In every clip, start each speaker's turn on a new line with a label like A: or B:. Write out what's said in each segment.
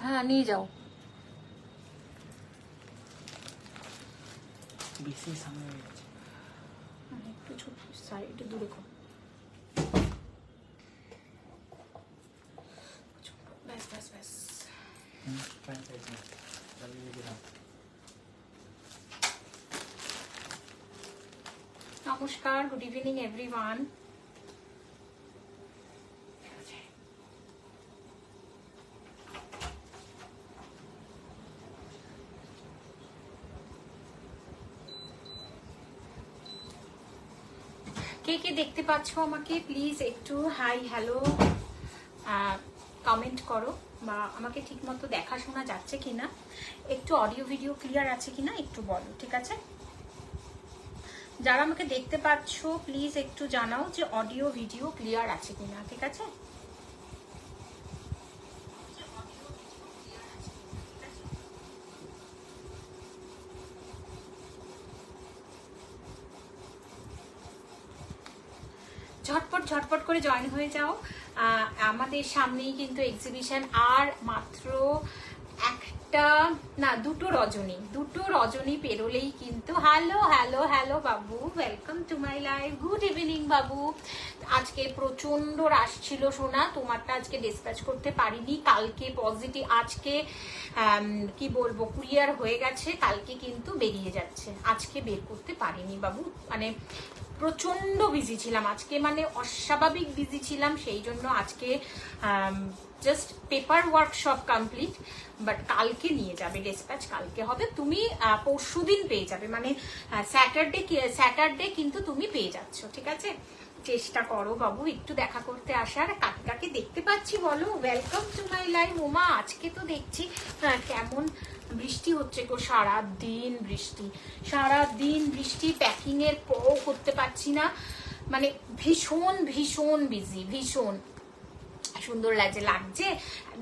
A: হ্যাঁ নিয়ে যাও।
B: বেশি সামনে হয়ে গেছে,
A: একটু ছোট সাইড দূরে কর। ব্যাস ব্যাস ব্যাস। নমস্কার, গুড ইভিনিং এভরিওয়ান। কে কে দেখতে পাচ্ছ আমাকে প্লিজ একটু হাই হ্যালো কমেন্ট করো, বা আমাকে ঠিক মতো দেখা শোনা যাচ্ছে কিনা, একটু অডিও ভিডিও ক্লিয়ার আছে কিনা একটু বলো, ঠিক আছে? যারা আমাকে দেখতে পাচ্ছ প্লিজ একটু জানাও যে অডিও ভিডিও ক্লিয়ার আছে কিনা, ঠিক আছে? ঝটপট ঝটপট করে জয়েন হয়ে যাও। আমাদের সামনেই কিন্তু এক্সিবিশন, আর মাত্র একটা না দুটো রজনী পেরোলেই কিন্তু। Hello hello hello Babu, welcome to my life, good evening বাবু। আজকে প্রচন্ড রাশ ছিল সোনা, তোমারটা আজকে ডিসপ্যাচ করতে পারিনি। কালকে পজিটিভ, আজকে কি বলবো কুরিয়ার হয়ে গেছে, কালকে কিন্তু বেরিয়ে যাচ্ছে, আজকে বের করতে পারিনি বাবু। মানে প্রচন্ড বিজি ছিলাম আজকে, মানে অস্বাভাবিক বিজি ছিলাম, সেই জন্য আজকে জাস্ট পেপার ওয়ার্ক সব কমপ্লিট, বাট কালকে নিয়ে যাবে, ডিসপ্যাচ কালকে হবে, তুমি পরশুদিন পেয়ে যাবে, মানে স্যাটারডে কিন্তু তুমি পেয়ে যাচ্ছ, ঠিক আছে? চেষ্টা করো বাবু একটু দেখা করতে আসার। কাকে কাকে দেখতে পাচ্ছি বলো, ওয়েলকাম টু মাই লাইফ। ওমা আজকে তো দেখছি কেমন বৃষ্টি হচ্ছে গো, সারাদিন বৃষ্টি, প্যাকিং এর করতে পারছি না, মানে ভীষণ ভীষণ বিজি, ভীষণ সুন্দর লাগছে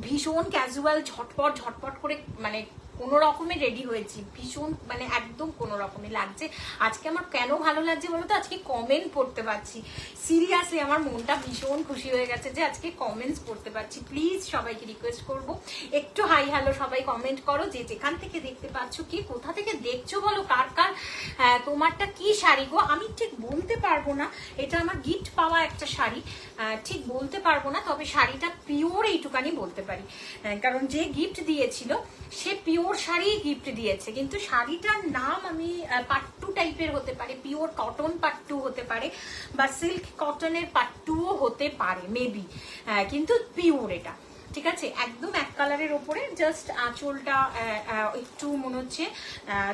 A: ভীষণ ক্যাজুয়াল, ঝটপট করে মানে কোনো রকমে রেডি হয়েছি, ভীষণ মানে একদম কোনো রকমে লাগছে। আজকে আমার কেন ভালো লাগছে বলো তো, আজকে কমেন্ট পড়তে পারছি, সিরিয়াসলি আমার মনটা ভীষণ খুশি হয়ে গেছে যে আজকে কমেন্টস পড়তে পারছি। প্লিজ সবাইকে রিকোয়েস্ট করব একটু হাই হ্যালো সবাই কমেন্ট করো, যে যেখান থেকে দেখতে পাচ্ছ, কি কোথা থেকে দেখছো বলো, কার কার তোমারটা কি শাড়ি গো, আমি ঠিক বলতে পারবো না, এটা আমার গিফট পাওয়া একটা শাড়ি, ঠিক বলতে পারবো না, তবে শাড়িটা পিওর এইটুকানি বলতে পারি, কারণ যে গিফট দিয়েছিল সে পিওর শাড়ি গিফট দিয়েছে, কিন্তু শাড়িটার নাম আমি পাট্টু টাইপের হতে পারে, পিওর কটন পাট্টু হতে পারে, বা সিল্ক কটনের পাট্টুও হতে পারে মেবি, কিন্তু পিওর এটা, ঠিক আছে? একদম এক কালারের ওপরে, জাস্ট আঁচলটা একটু মনে হচ্ছে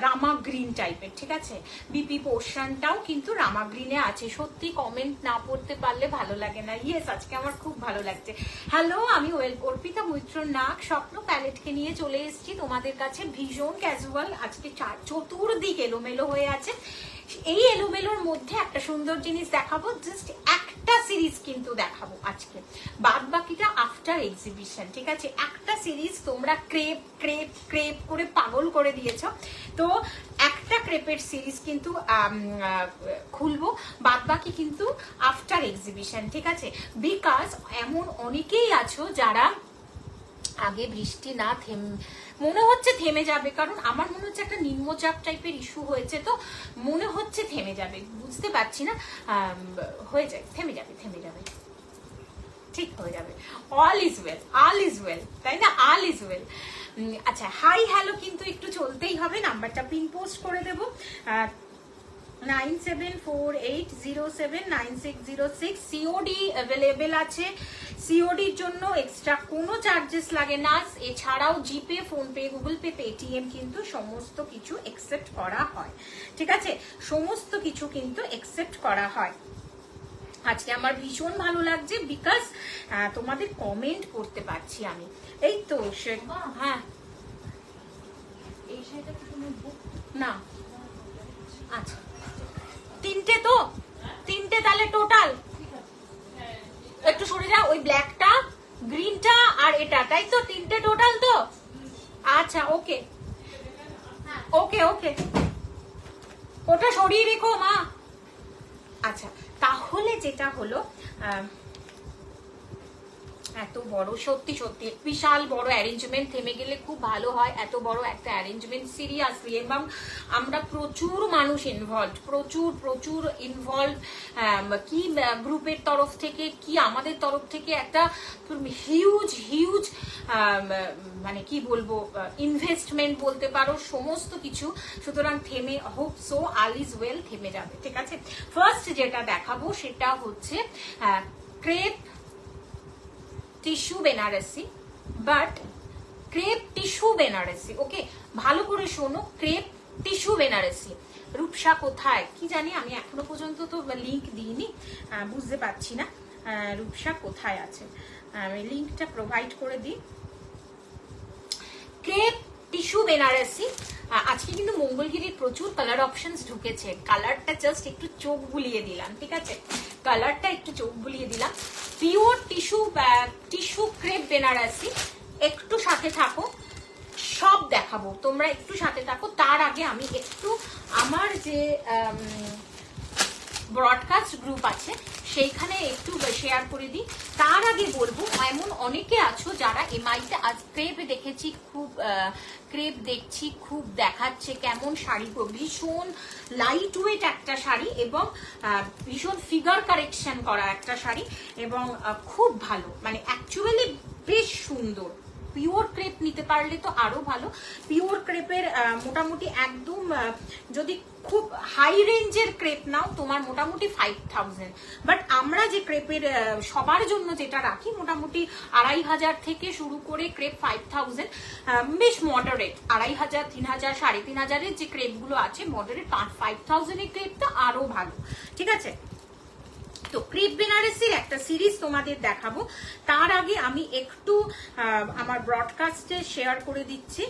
A: রামা গ্রিন টাইপের, ঠিক আছে? বিপি পোর্শনটাও কিন্তু রামা গ্রিনে আছে। সত্যি কমেন্ট না পড়তে পারলে ভালো লাগে না। ইয়েস, আজকে আমার খুব ভালো লাগছে। হ্যালো, আমি অর্পিতা মৈত্র নাগ স্বপ্ন প্যালেটকে নিয়ে চলে এসেছি তোমাদের কাছে, ভীষণ ক্যাজুয়াল, আজকে চতুর্দিক এলোমেলো হয়ে আছে। এই এলোমেলোর মধ্যে একটা সুন্দর জিনিস দেখাবো, জাস্ট একটা সিরিজ কিন্তু দেখাবো আজকে, বাদ বাকিটা আফটার এক্সিবিশন, ঠিক আছে? একটা সিরিজ তোমরা ক্রেপ ক্রেপ ক্রেপ করে পাগল করে দিয়েছ, তো একটা ক্রেপের সিরিজ কিন্তু খুলবো, বাদ বাকি কিন্তু আফটার এক্সিবিশন, ঠিক আছে? বিকজ এমন অনেকেই আছো যারা আগে বৃষ্টি না মনে হচ্ছে থেমে যাবে, কারণ আমার মনে হচ্ছে একটা নিম্নচাপ টাইপের ইস্যু হয়েছে, তো মনে হচ্ছে থেমে যাবে, বুঝতে পারছি না, হয়ে যায়, থেমে যাবে ঠিক হয়ে যাবে, অল ইজ ওয়েল, তাই না? All is well. আচ্ছা, হাই হ্যালো কিন্তু একটু চলতেই হবে, নাম্বারটা পিন পোস্ট করে দেবো, 9748079606। সিওডি অ্যাভেলেবেল আছে, সিওডির জন্য এক্সট্রা কোনো চার্জেস লাগে না, এছাড়াও জিপে, ফোনপে, গুগল পে, পেটিএম কিন্তু সমস্ত কিছু অ্যাকসেপ্ট করা হয়, ঠিক আছে? সমস্ত কিছু কিন্তু অ্যাকসেপ্ট করা হয়। আজকে আমার ভীষণ ভালো লাগছে, বিকজ তোমাদের কমেন্ট করতে পারছি আমি। এই তো হ্যাঁ, এই শাড়িটা কি তুমি না, আচ্ছা তিনটে তাহলে টোটাল, একটু সরে যাও, ওই ব্ল্যাকটা, গ্রিনটা আর এটা, তাই তো? তিনটে টোটাল তো? আচ্ছা, ওকে ওকে ওকে, ওটা সরিয়ে রেখো মা। আচ্ছা, তাহলে যেটা হলো এত বড়, সত্যি সত্যি বিশাল বড় অ্যারেঞ্জমেন্ট, থেমে গেলে খুব ভালো হয়। এত বড় একটা অ্যারেঞ্জমেন্ট সিরিয়াসলি, এবং আমরা প্রচুর মানুষ ইনভলভ, প্রচুর ইনভলভ, কি গ্রুপের তরফ থেকে কি আমাদের তরফ থেকে একটা হিউজ মানে কি বলবো ইনভেস্টমেন্ট বলতে পারো, সমস্ত কিছু। সুতরাং থেমে, hope so all is well, থেমে যাবে, ঠিক আছে। ফার্স্ট যেটা দেখাবো সেটা হচ্ছে crepe tissue Banarasi, but crepe tissue Banarasi, okay ভালো করে শোনো, ক্রেপ টিস্যু বেনারসি। রূপসা কোথায় কি জানি, আমি এখনো পর্যন্ত তো লিংক দিইনি, বুঝতে পারছি না রূপসা কোথায় আছে, আমি লিংকটা প্রোভাইড করে দিই। Crepe tissue Benarasi. আজকে কিন্তু মঙ্গলগিরির প্রচুর কালার অপশনস ঢুকেছে, কালারটা জাস্ট একটু চোখ বুলিয়ে দিলাম, ঠিক আছে, কালারটা একটু চোখ বুলিয়ে দিলাম। পিওর টিস্যু ক্রেপ বেনারসি, একটু সাথে থাকো, সব দেখাবো, তোমরা একটু সাথে থাকো। তার আগে আমি একটু আমার যে ব্রডকাস্ট গ্রুপ আছে সেইখানে একটু শেয়ার করে দিই। তার আগে বলবো, এমন অনেকে আছো যারা এমআইতে আজ ক্রেপ দেখেছি, খুব ক্রেপ দেখছি, খুব দেখাচ্ছে কেমন শাড়ি, ভীষণ লাইট ওয়েট একটা শাড়ি এবং ভীষণ ফিগার কারেকশন করা একটা শাড়ি, এবং খুব ভালো, মানে অ্যাকচুয়ালি বেশ সুন্দর। পিওর ক্রেপ নিতে পারলে তো আরো ভালো। পিওর ক্রেপের মোটামুটি একদম যদি খুব হাই রেঞ্জের ক্রেপ নাও তোমার মোটামুটি 5000, বাট আমরা যে ক্রেপের সবার জন্য যেটা রাখি মোটামুটি 2500 থেকে শুরু করে ক্রেপ 5000, বেশ মডারেট, 2500, 3000, 3500 যে ক্রেপ গুলো আছে মডারেট, 5000 এর ক্রেপটা আরো ভালো, ঠিক আছে। তো ক্রেপ বেনারসির একটা সিরিজ তোমাদের দেখাবো, তার আগে আমি একটু আমার ব্রডকাস্টে শেয়ার করে দিচ্ছি।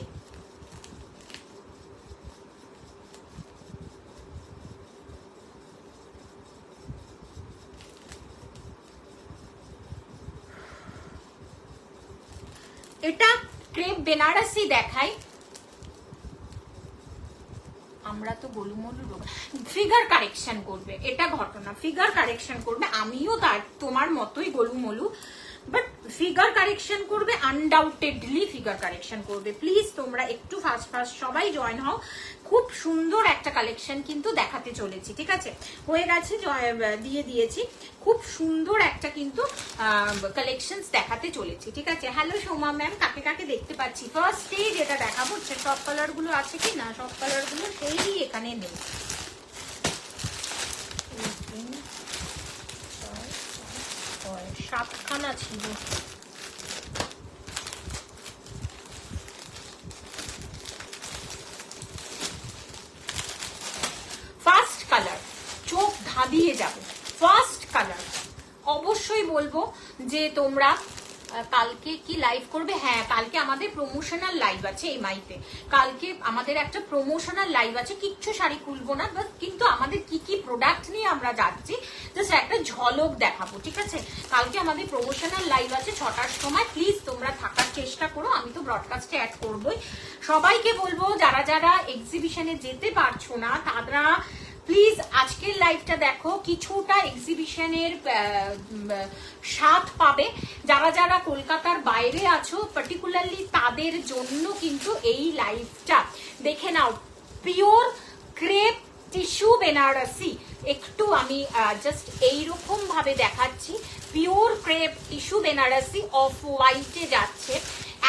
A: এটা ক্রেপ বেনারসি দেখাই, আমরা তো গোলুমলু ফিগার কারেকশন করবে, এটা ঘটনা, ফিগার কারেকশন করবে, আমিও তার তোমার মতোই গোলুমলু, বাট ফিগার কারেকশন করবে, আনডাউটেডলি ফিগার কারেকশন করবে। প্লিজ তোমরা একটু ফাস্ট সবাই জয়েন হও, খুব সুন্দর একটা কালেকশন কিন্তু দেখাতে চলেছি, ঠিক আছে। হয়ে গেছে, দিয়ে দিয়েছি, খুব সুন্দর একটা কিন্তু কালেকশনস দেখাতে চলেছি, ঠিক আছে। হ্যালো সোমা ম্যাম, কাকে কাকে দেখতে পাচ্ছি। ফার্স্টে যেটা দেখাবো হচ্ছে, সব কালার গুলো আছে কি না, সব কালার গুলো সেই এখানে নেই, 7খানা ছিল। ফার্স্ট কালার, চোখ ধাঁধিয়ে যাবে, ফার্স্ট কালার। অবশ্যই বলবো যে তোমরা কালকে কি লাইভ করবে, হ্যাঁ কালকে আমাদের প্রমোশনাল লাইভ আছে এমআইতে, কালকে আমাদের একটা প্রমোশনাল লাইভ আছে, কিচ্ছু শাড়ি খুলবো না, কিন্তু আমাদের কি কি প্রোডাক্ট নিয়ে আমরা যাচ্ছি জাস্ট একটা ঝলক দেখাবো, ঠিক আছে। কালকে আমাদের প্রমোশনাল লাইভ আছে 6টার সময়, প্লিজ তোমরা থাকার চেষ্টা করো, আমি তো ব্রডকাস্টে অ্যাড করবোই। সবাইকে বলবো যারা যারা এক্সিবিশনে যেতে পারছো না তারা প্লিজ আজকের লাইভটা দেখো, কিছুটা এক্সিবিশনের স্বাদ পাবে। যারা যারা কলকাতার বাইরে আছো পার্টিকুলারলি তাদের জন্য কিন্তু এই লাইভটা দেখে নাও। পিওর ক্রেপ টিস্যু বেনারসি, একটু আমি জাস্ট এইরকম ভাবে দেখাচ্ছি, pure crepe tissue Banarasi off হোয়াইটে যাচ্ছে,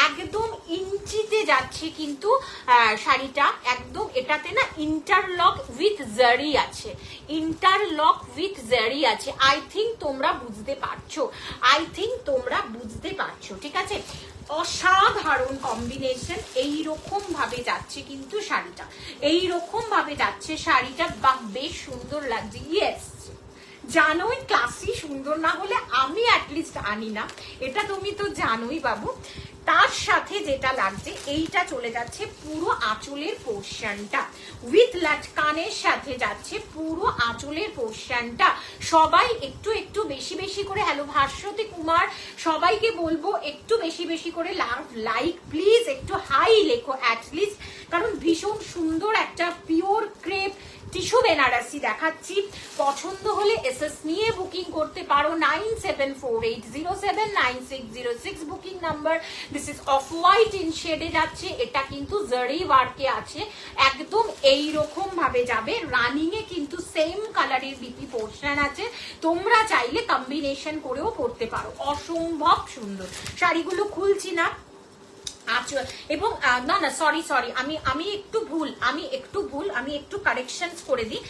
A: একদম ইঞ্চিতে যাচ্ছে কিন্তু শাড়িটা, একদম এটাতে না ইন্টারলক উইথ জারি আছে, ইন্টারলক উইথ জারি আছে। আই থিঙ্ক তোমরা বুঝতে পারছো, আই থিঙ্ক তোমরা বুঝতে পারছো, ঠিক আছে। অসাধারণ কম্বিনেশন, এইরকম ভাবে যাচ্ছে কিন্তু শাড়িটা, এইরকম ভাবে যাচ্ছে শাড়িটা, বাহ বেশ সুন্দর লাগছে। ইয়েস, জানোই ক্লাসি সুন্দর না হলে আমি অ্যাটলিস্ট আনি না, এটা তুমি তো জানোই বাবু। তার সাথে যেটা লাগছে, এইটা চলে যাচ্ছে পুরো আঁচলের পোর্শনটা, উইথ লাটকানের সাথে যাচ্ছে পুরো আঁচলের পোর্শনটা। সবাই একটু একটু বেশি বেশি করে, হ্যালো ভাস্বতী কুমার, সবাইকে বলবো একটু বেশি বেশি করে লাইক প্লিজ, একটু হাই লেখো অ্যাটলিস্ট, কারণ ভীষণ সুন্দর একটা পিওর ক্রেপ টিস্যু বেনারসি দেখাচ্ছি। পছন্দ হলে এসএস নিয়ে বুকিং করতে পারো। 9748079606 booking number. This is off white in শেডে যাচ্ছে, এটা কিন্তু জারি ওয়ার্কে আছে, একদম এইরকম ভাবে যাবে। রানিং এ কিন্তু সেম কালারের বিপি পোর্শন আছে, তোমরা চাইলে কম্বিনেশন করেও পড়তে পারো। অসম্ভব সুন্দর শাড়িগুলো, খুলছি না আচ্ছা। এবং না না সরি আমি একটু কারেকশনস করে দিই।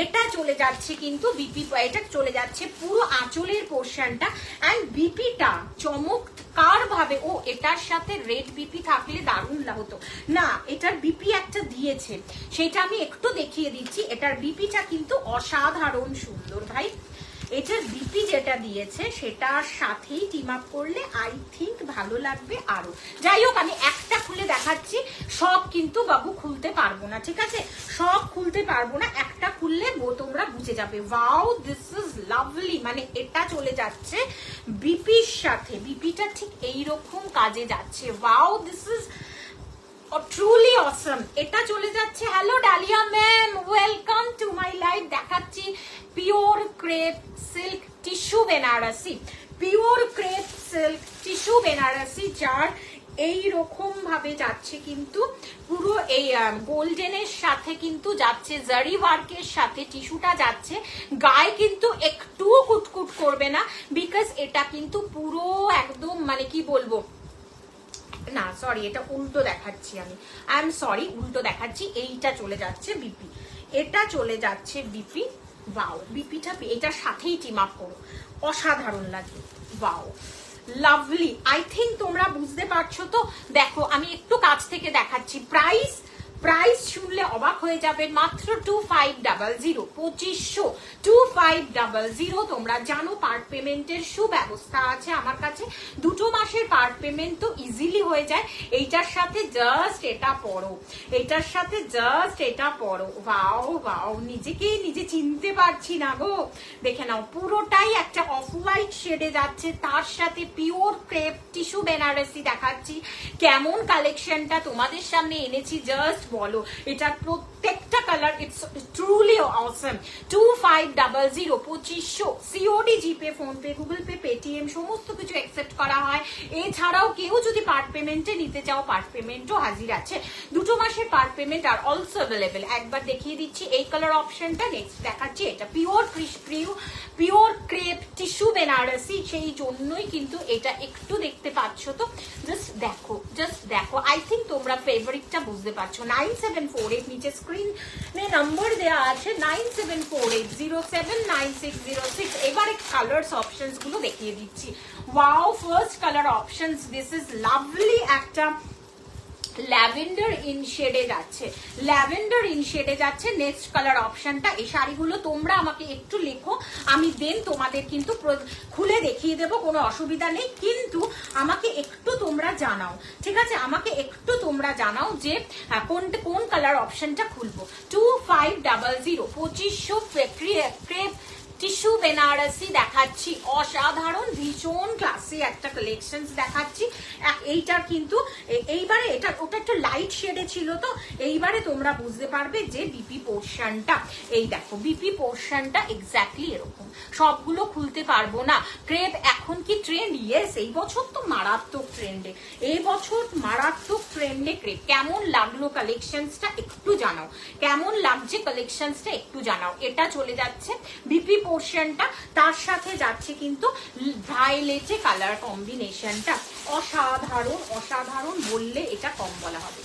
A: এটা চলে যাচ্ছে কিন্তু বিপি, এটা চলে যাচ্ছে পুরো আঁচলের পোর্শনটা। অ্যান্ড বিপিটা চমৎকার ভাবে, ও এটার সাথে রেড বিপি থাকলে দারুণ হতো না, এটার বিপি একটা দিয়েছে, সেটা আমি একটু দেখিয়ে দিচ্ছি। এটার বিপিটা কিন্তু অসাধারণ সুন্দর ভাই। এটার বিপি যেটা দিয়েছে সেটার সাথেই টিম আপ করলে আই থিঙ্ক ভালো লাগবে আরো। যাই হোক, আমি একটা খুলে দেখাচ্ছি, সব কিন্তু বাবু খুলতে পারবো না, ঠিক আছে, সব খুলতে পারবো না, একটা খুললে তোমরা বুঝে যাবে। Wow, this is lovely. মানে এটা চলে যাচ্ছে বিপির সাথে, বিপিটা ঠিক এইরকম কাজে যাচ্ছে। Wow, this is truly awesome. এটা চলে যাচ্ছে, hello Dalia ma'am, welcome to my live. দেখাচ্ছি pure crepe silk tissue Banarasi, pure crepe silk tissue Banarasi, যার এই রকম ভাবে যাচ্ছে কিন্তু পুরো এই গোল্ডেনের সাথে কিন্তু যাচ্ছে, জারি ওয়ার্কের সাথে টিস্যুটা যাচ্ছে। গায়ে কিন্তু একটু কুটকুট করবে না, বিকজ এটা কিন্তু পুরো একদম মানে কি বলবো, না সরি এটা উল্টো দেখাচ্ছি, আই এম সরি, উল্টো দেখাচ্ছি। এইটা চলে যাচ্ছে বিপি, এটা চলে যাচ্ছে বিপি। ওয়াও, বিপিটা এটার সাথেই টিম আপ করো, অসাধারণ লাগে। Wow, lovely. আই থিঙ্ক তোমরা বুঝতে পারছো তো। দেখো আমি একটু কাছ থেকে দেখাচ্ছি। প্রাইস শুনলে অবাক হয়ে যাবে, মাত্র 2500, 2500, 2500। তোমরা জানো পার্ট পেমেন্টের সুব্যবস্থা আছে আমার কাছে, 2 মাসের পার্ট পেমেন্ট তো ইজিলি হয়ে যায়। এইটার সাথে জাস্ট এটা পড়ো, এটার সাথে জাস্ট এটা পড়ো। ওয়াও ওয়াও, নিজেকেই নিজে চিনতে পারছি না গো। দেখে নাও, পুরোটাই একটা অফ হোয়াইট শেডে যাচ্ছে, তার সাথে পিওর ক্রেপ টিস্যু বেনারসি দেখাচ্ছি। কেমন কালেকশনটা তোমাদের সামনে এনেছি জাস্ট বলো। এটার প্রত্যেকটা colour it's truly Assam. 2500, 2500। COD, GPay, phone pay, Google pay, Paytm সমস্ত কিছু অ্যাকসেপ্ট করা হয়। এছাড়াও কেউ যদি পার্ট পেমেন্টে নিতে চাও, পার্ট পেমেন্টও হাজির আছে। 2 মাসের পার্ট পেমেন্ট আর অলসো অ্যাভেলেবেল। একবার দেখিয়ে দিচ্ছি এই কালার অপশনটা, নেক্সট দেখাচ্ছি এটা পিওর ক্রেপ টিস্যু বেনারসি, সেই জন্যই কিন্তু এটা একটু দেখতে পাচ্ছ তো। জাস্ট দেখো, আই থিঙ্ক তোমরা ফেভারিটটা বুঝতে পারছো। 9748, নিচে স্ক্রিনে নাম্বার দেওয়া আছে, 9748079606। এবারে কালার্স অপশনস গুলো দেখিয়ে দিচ্ছি। Wow, first colour options, this is lovely একটা ল্যাভেন্ডার ইন শেডে যাচ্ছে, ল্যাভেন্ডার ইন শেডে যাচ্ছে নেক্সট কালার অপশনটা। এই শাড়িগুলো তোমরা আমাকে একটু লেখো, আমি দেন তোমাদের কিন্তু খুলে দেখিয়ে দেবো, কোনো অসুবিধা নেই। কিন্তু আমাকে একটু তোমরা জানাও, ঠিক আছে, আমাকে একটু তোমরা জানাও যে কোন কালার অপশনটা খুলবো। 2500, 2500 ক্রেপ টিস্যু বেনারসি দেখাচ্ছি, অসাধারণ ভীষণ ক্লাসি একটা কালেকশন দেখাচ্ছি। এইটার কিন্তু এইবারে ওটা একটু লাইট শেডে ছিল, তো এইবারে তোমরা বুঝতে পারবে যে বিপি পোর্শনটা, এই দেখো বিপি পোর্শনটা এক্স্যাক্টলি এরকম। সবগুলো খুলতে পারবো না। ক্রেপ এখন কি ট্রেন্ড? ইয়েস, এই বছর তো মারাত্মক ট্রেন্ডে, এই বছর মারাত্মক ট্রেন্ডে ক্রেপ। কেমন লাগলো কালেকশনসটা একটু জানাও, কেমন লাগছে কালেকশনসটা একটু জানাও। এটা চলে যাচ্ছে বিপি পোর্শনটা, তার সাথে যাচ্ছে কিন্তু ভায়োলেটে কালার কম্বিনেশনটা। অসাধারণ বললে এটা কম বলা হবে,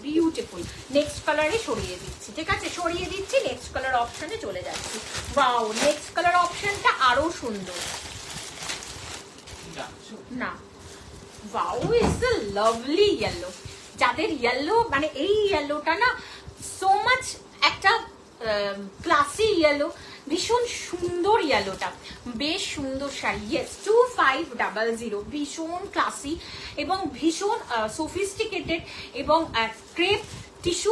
A: বিউটিফুল। নেক্সট কালারে সরিয়ে দিচ্ছি, ঠিক আছে, সরিয়ে দিচ্ছি, নেক্সট কালার অপশনে চলে যাচ্ছি। ওয়াও, নেক্সট কালার অপশনটা আরো সুন্দর না। Wow, it's a lovely yellow. যাদের ইয়েলো মানে এই ইয়েলোটা না সো মাচ একটা ক্লাসি ইয়েলো, ভীষণ সুন্দর ইয়েলোটা, বেশ সুন্দর শাড়ি। ইয়েস, 2500, ভীষণ ক্লাসি এবং ভীষণ সোফিস্টিকেটেড এবং ক্রেপ টিস্যু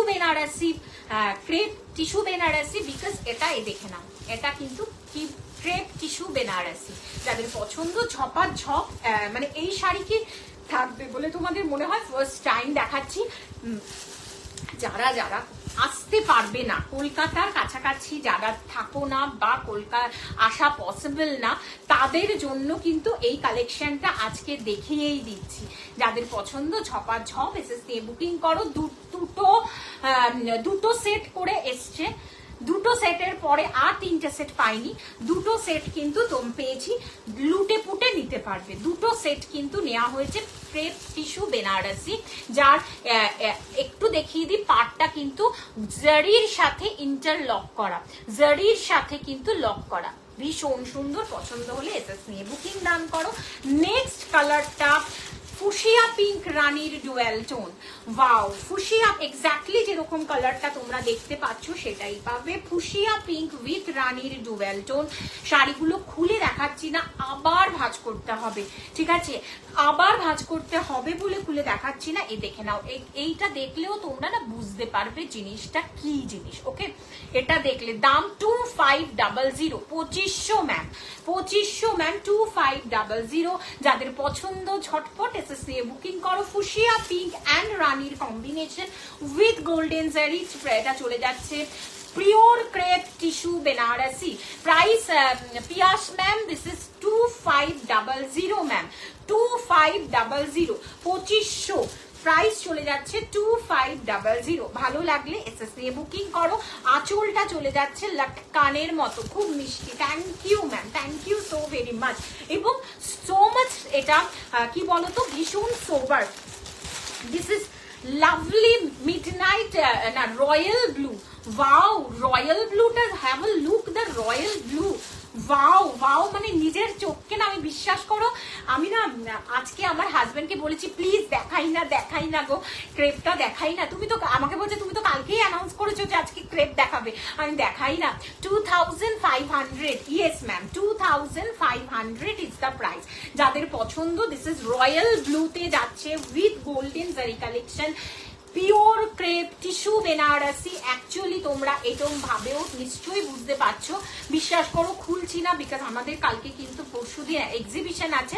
A: বেনারসি, বিকজ এটা দেখে নাও, এটা কিন্তু কি ক্রেপ টিস্যু বেনারসি। যাদের পছন্দ ঝপাঝপ মানে এই শাড়ি কি থাকবে বলে তোমাদের মনে হয়? ফার্স্ট টাইম দেখাচ্ছি, যারা আসতে পারবে না, কলকাতার কাছাকাছি যারা থাকো না বা কলকাতা আসা পসিবল না, তাদের জন্য কিন্তু এই কালেকশনটা আজকে দেখিয়েই দিচ্ছি। যাদের পছন্দ ঝপাঝপ এসএস নিয়ে বুকিং করো। দুটো সেট করে এসছে, দুটো সেটের পরে আর 3টে সেট পাইনি, দুটো সেট কিন্তু পেয়েছি, লুটে পুটে নিতে পারবে। দুটো সেট কিন্তু নেওয়া হয়েছে ক্রেপ টিস্যু বেনারসি, যার একটু দেখিয়ে দিই, পার্টটা কিন্তু জারির সাথে ইন্টারলক করা, জারির সাথে কিন্তু লক করা, ভীষণ সুন্দর। পছন্দ হলে এসএস নিয়ে বুকিং ডান করো। নেক্সট কালারটা ফুশিয়া পিঙ্ক রানীর dual tone. Wow, fuchsia exactly যেরকম কালারটা তোমরা দেখতে পাচ্ছ সেটাই পাবে। ফুশিয়া পিঙ্ক উইথ রানীর ডুয়েল টোন। শাড়িগুলো খুলে দেখাচ্ছি না, আবার ভাঁজ করতে হবে, ঠিক আছে? আবার ভাঁজ করতে হবে বলে খুলে দেখাচ্ছি না। এই দেখে নাও, এইটা দেখলেও তোমরা না বুঝতে পারবে জিনিসটা কি জিনিস। ওকে, এটা দেখলে দাম 2500, 2500 ম্যাম, 2500 ম্যাম, 2500। যাদের পছন্দ ঝটপট এসএস নিয়ে বুকিং করো। ফুশিয়া পিঙ্ক অ্যান্ড রানীর কম্বিনেশন উইথ গোল্ডেন জারি, এটা চলে যাচ্ছে pure crepe tissue Benarasi. Price Piyas ma'am, this is 2500 ma'am, 2500, 2500 price চলে যাচ্ছে 2500। ভালো লাগলে এসএস নিয়ে বুকিং করো। আঁচলটা চলে যাচ্ছে লটকানের মতো, খুব মিষ্টি। Thank you ma'am, thank you so very much. এবং সো মাচ এটা কি বলতো, ভীষণ sober. This is lovely midnight না রয়্যাল ব্লু। ওয়াও, রয়্যাল ব্লুটা, have a look the royal blue. Wow wow, মানে নিজের চোখকে না, আমি বিশ্বাস করো, আমি না আজকে আমার হাজবেন্ডকে বলেছি প্লিজ দেখাই না গো, ক্রেপটা দেখাই না। তুমি তো আমাকে বলছো তুমি তো কালকেই অ্যানাউন্স করেছো যে আজকে ক্রেপ দেখাবে, আমি দেখাই না। 2500, yes ma'am, 2500 is the price. যাদের পছন্দ, দিস ইজ রয়্যাল ব্লুতে যাচ্ছে with golden zari collection, pure crepe tissue Benarasi. Actually তোমরা এরকম ভাবেও নিশ্চয়ই বুঝতে পারছো, বিশ্বাস করো খুলছি না, বিকজ আমাদের কালকে কিন্তু পরশুদিন এক্সিবিশন আছে।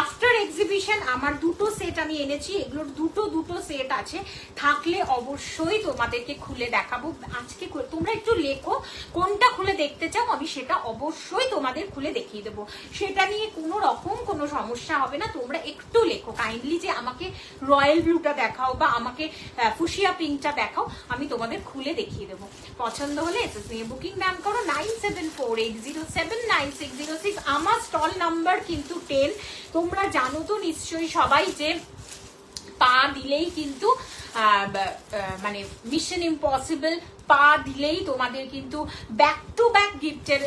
A: আফটার এক্সিবিশন আমার দুটো সেট আমি এনেছি, এগুলোর দুটো সেট আছে, থাকলে অবশ্যই তোমাদেরকে খুলে দেখাবো। আজকে তোমরা একটু লেখো কোনটা খুলে দেখতে চাও, আমি সেটা অবশ্যই তোমাদের খুলে দেখিয়ে দেবো, সেটা নিয়ে কোনো রকম কোনো সমস্যা হবে না। তোমরা একটু লেখো কাইন্ডলি যে আমাকে রয়্যাল ব্লুটা দেখাও বা আমাকে ফুশিয়া পিঙ্কটা দেখাও, আমি তোমাদের খুলে দেখিয়ে দেবো। পছন্দ হলে এসএস নিয়ে বুকিং নাম করো 9748079606। আমার স্টল নাম্বার কিন্তু 10। তোমরা জানো তো নিশ্চয়ই সবাই যে পা দিলেই কিন্তু মানে মিশন ইম্পসিবল, পা দিলেই তোমাদের কিন্তু ব্যাক টু ব্যাক গিফটের